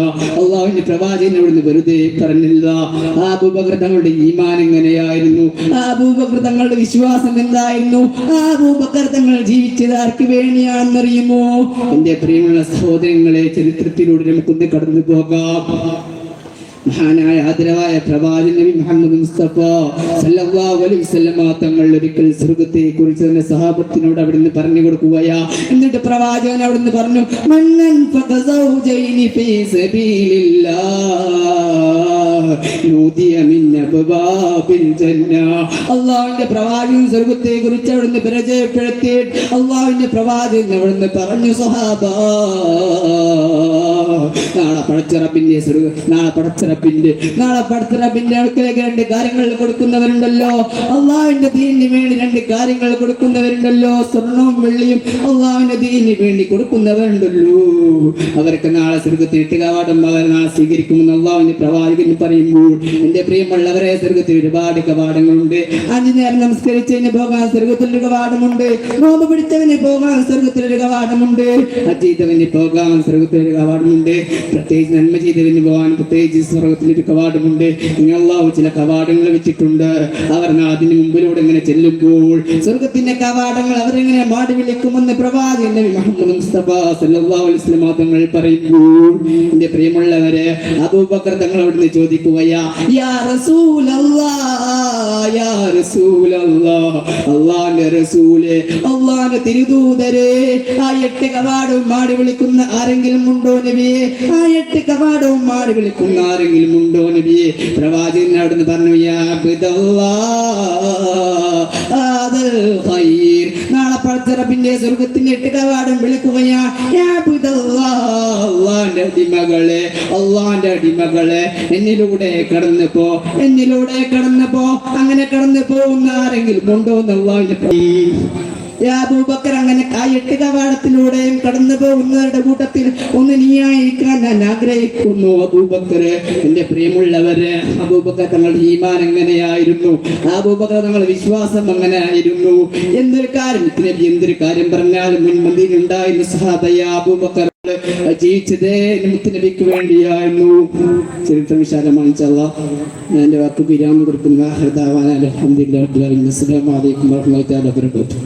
അള്ളാഹുവിന്റെ പ്രവാചകൻ അവിടുന്ന് വെറുതെ പറഞ്ഞില്ല. ആ അബൂബക്കർ തങ്ങളുടെ ഈമാൻ എങ്ങനെയായിരുന്നു? ആ അബൂബക്കർ തങ്ങളുടെ വിശ്വാസം എന്തായിരുന്നു? ആ അബൂബക്കർ തങ്ങൾ ജീവിച്ചത് ആർക്ക് വേണ്ടിയാണെന്നറിയുമോ? എന്റെ പ്രിയമുള്ള സഹോദരങ്ങളെ, ചരിത്രത്തിലൂടെ നമുക്കൊന്ന് കടന്നു പോകാം. മഹാനായ ആദരവായ പ്രവാചകൻ നബി മുഹമ്മദ് മുസ്തഫ സല്ലല്ലാഹു അലൈഹി വസല്ലം തങ്ങൾ ഒരിക്കൽ സ്വർഗ്ഗത്തെ കുറിച്ച് തന്നെ സഹാബത്തിനോട് അവിടുന്ന് പറഞ്ഞു കൊടുക്കുകയാ. എന്നിട്ട് പ്രവാചകൻ അവിടുന്ന് പറഞ്ഞു, മന്നൻ ഫഖസൗജൈനി ഫീ സബീലില്ലാഹ് യൂദിയ മിൻ അബ്വാബിൽ ജന്ന. അല്ലാഹുവിന്റെ പ്രവാചകൻ സ്വർഗ്ഗത്തെ കുറിച്ച് അവിടുന്ന് പരിചയപ്പെടുത്തി. അല്ലാഹുവിന്റെ പ്രവാചകൻ അവിടുന്ന് പറഞ്ഞു, സഹാബ നാളെ പടച്ചറപ്പിന്റെ അടുക്കലേക്ക് 2 കാര്യങ്ങൾ കൊടുക്കുന്നവരുണ്ടല്ലോ. അള്ളാഹുവിന്റെ ദീനിന് വേണ്ടി 2 കാര്യങ്ങൾ കൊടുക്കുന്നവരുണ്ടല്ലോ. സ്വർണവും വെള്ളിയും അള്ളാഹുവിന്റെ ദീനിന് വേണ്ടി കൊടുക്കുന്നവരുണ്ടല്ലോ. അവർക്ക് നാളെ സ്വർഗത്തിൽ 8 കവാടം അവർ നാളെ സ്വീകരിക്കുമെന്ന് അള്ളാഹുവിന്റെ പ്രവാചകൻ പറയുമ്പോൾ, എന്റെ പ്രിയമുള്ളവരെ, സ്വർഗത്തിൽ ഒരുപാട് കവാടങ്ങളുണ്ട്. 5 നേരം നമസ്കരിച്ചതിന് പോകാൻ സ്വർഗത്തിലൊരു കവാടമുണ്ട്. നോമ്പ് പിടിച്ചവന് പോകാൻ സ്വർഗത്തിലൊരു കവാടമുണ്ട്. ഹജ്ജ് ചെയ്തവന് പോകാൻ സ്വർഗത്തിലൊരു കവാടമുണ്ട്. പ്രത്യേകിച്ച് നന്മ ചെയ്തവന് പോകാൻ പ്രത്യേകിച്ച് സ്വർഗത്തിലൊരു കവാടമുണ്ട്. ഇനി അള്ളാഹു ചില കവാടങ്ങൾ വെച്ചിട്ടുണ്ട്. അവർ അതിന് മുമ്പിലൂടെ ഇങ്ങനെ ചെല്ലുമ്പോൾ സ്വർഗത്തിന്റെ കവാടങ്ങൾ അവരെങ്ങനെ മാടി വിളിക്കുമെന്ന് പ്രവാചകൻ നബി മുഹമ്മദ് മുസ്തഫ സല്ലല്ലാഹു അലൈഹി വസല്ലം തങ്ങൾ പറയുമ്പോൾ, എന്റെ പ്രിയമുള്ളവരെ, അബൂബക്കർ തങ്ങൾ അവിടുന്ന് ചോദിക്കുകയാ, യാ റസൂലല്ലാഹ്, യാ റസൂലല്ലാഹ്, അല്ലാഹുവിന്റെ റസൂലേ, അല്ലാഹുവിന്റെ തിരുദൂതരേ, ആ 8 കവാടവും മാടി വിളിക്കുന്ന ആരെങ്കിലും ഉണ്ടോ നബിയെ? ആ 8 കവാടവും മാടി വിളിക്കുന്ന ആരെങ്കിലും ഉണ്ടോ നബിയെ? പ്രവാചകൻ അവിടുന്ന് പറഞ്ഞു, യാ അബ്ദല്ലാഹ് ഖൈർ. നാളെ പടച്ചറപ്പിന്റെ സ്വർഗത്തിന്റെ 8 കവാടം വിളിക്കുകയാ, യാ അബ്ദല്ലാഹ്, അല്ലാഹുവിന്റെ അടിമകളെ, എന്നിലൂടെ കടന്നപ്പോ അങ്ങനെ കടന്നു പോകുന്ന ആരെങ്കിലും ഉണ്ടോ എന്നല്ലാഹുവിന്റെ അബൂബക്കർ അങ്ങനെ ആ 8 കവാടത്തിലൂടെയും കടന്നു പോകുന്നവരുടെ കൂട്ടത്തിൽ ഒന്ന് നീയായിരിക്കാൻ ഞാൻ ആഗ്രഹിക്കുന്നു. അബൂബക്കർ, എന്റെ പ്രിയമുള്ളവരെ, അബൂബക്കർ തങ്ങളുടെ ഈമാൻ എങ്ങനെയായിരുന്നു? അബൂബക്കർ തങ്ങളുടെ വിശ്വാസം എങ്ങനെയായിരുന്നു? എന്തൊരു കാര്യം പറഞ്ഞാലും മുൻപന്തിയിൽ ഉണ്ടായിരുന്ന സഹാബയ അബൂബക്കർ ജീവിച്ചതേ മുത്തുനബിക്ക് വേണ്ടിയായിരുന്നു. ചരിത്രം വിശാലമാണ്. ഇൻഷാല്ലാഹ് ഞാൻ എൻ്റെ വാക്ക് വിരാമം കൊടുക്കുന്ന അസ്സലാമു അലൈക്കും വറഹ്മത്തുള്ളാഹി വബറകാതുഹു.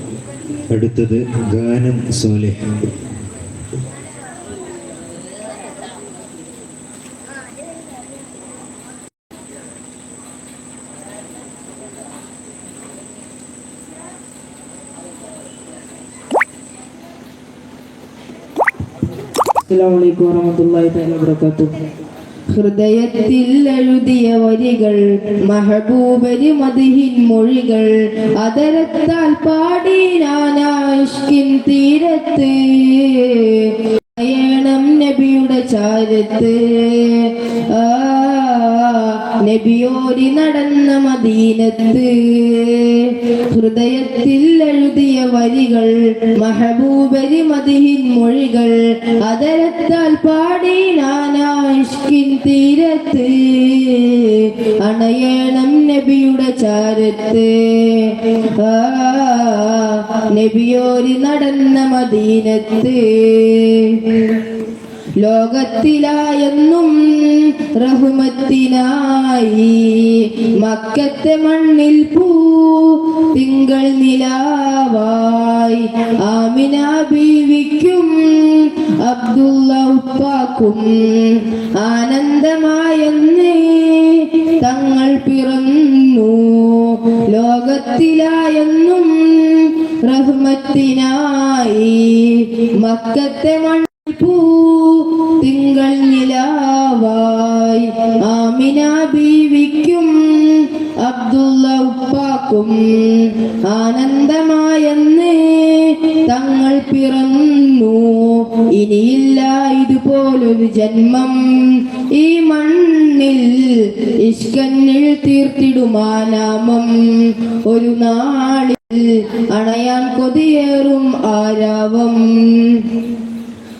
അടുത്തത് ഗാനം സോലിഹ്. അസ്സലാമു അലൈക്കും വറഹ്മത്തുള്ളാഹി വബറകാതുഹു. ഹൃദയത്തിൽ എഴുതിയ വരികൾ, മഹബൂബരി മദിഹിൻ മൊഴികൾ, അതരത്താൽ പാടി നാനാഷ്കിൻ തീരത്ത്, അയണം നബിയുടെ ചാരത്ത്, നബിയോരി നടന്ന മദീനത്ത്. ഹൃദയത്തിൽ എഴുതിയ വരികൾ, മഹബൂബരി മദിഹിൻ മൊഴികൾ, അതരത്താൽ പാടി നാനാഷ്കിൻ തീരത്ത്, അണയണം നബിയുടെ ചാരത്ത്, നബിയോരി നടന്ന മദീനത്ത്. ലോകത്തിലായെന്നും റഹ്മത്തിനായി മക്കത്തെ മണ്ണിൽ തിങ്കൾ നിലാവായി, ആമിന ബീവിക്കും അബ്ദുള്ള ഉപ്പാക്കും ആനന്ദമായെന്ന് തങ്ങൾ പിറന്നു. ലോകത്തിലായെന്നും റഹ്മത്തിനായി മക്കത്തെ മണ്ണിൽ തിങ്കൾ നിലാവായി, ആമിന ബീവിക്കും അബ്ദുള്ള ഉപ്പാക്കും ആനന്ദമായെന്ന് തങ്ങൾ പിറന്നു. ഇനിയില്ല ഇതുപോലൊരു ജന്മം ഈ മണ്ണിൽ, ഇഷ്കന്നിൽ തീർത്തിടുമാനാമം. ഒരു നാളിൽ അണയാൻ കൊതിയേറും ആരാവം.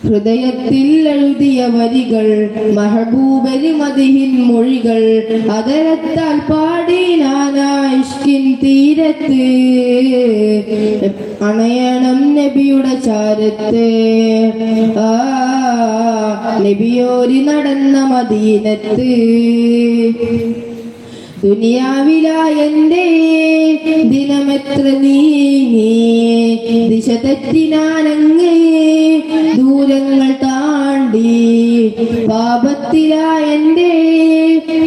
ഹൃദയത്തിൽ എഴുതിയ വരികൾ, മഹബൂബരി മദിഹിൻ മൊഴികൾ, അതരത്താൽ പാടി നാനാഷ്കിൻ തീരത്ത്, അണയണം നബിയുടെ ചാരത്ത്, നബിയോരി നടന്ന മദീനത്ത്. ദുനിയാവിലായെന്റെ ദിനമെത്ര നീങ്ങി, ദിശ തെറ്റിനാനങ്ങ് ദൂരങ്ങൾ താണ്ടി, പാപത്തിലായെന്റെ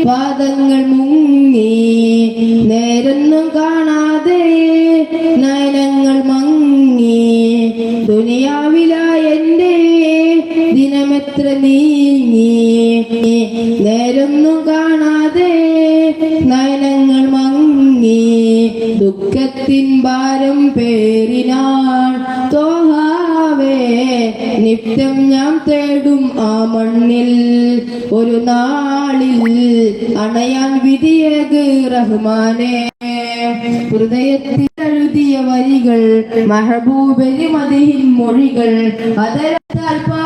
പാദങ്ങൾ മുങ്ങി, നേരൊന്നും കാണാതെ നയനങ്ങൾ മങ്ങി. ദുനിയാവിലായെന്റെ ദിനമെത്ര നീങ്ങി, നേരൊന്നും കാണാതെ നയനങ്ങൾ മങ്ങി. ദുഃഖത്തിൻ ഭാരം പേരിനാൾ തോഹാവേ നിപ്പ നിത്യം ഞാൻ തേടും ആ മണ്ണിൽ ഒരു നാളിൽ അണയാൻ വിധിയേക് റഹ്മാനെ. ഹൃദയത്തിൽ എഴുതിയ വരികൾ മഹബൂബരി മദിഹിൻ മൊഴികൾ അതരത്താൽ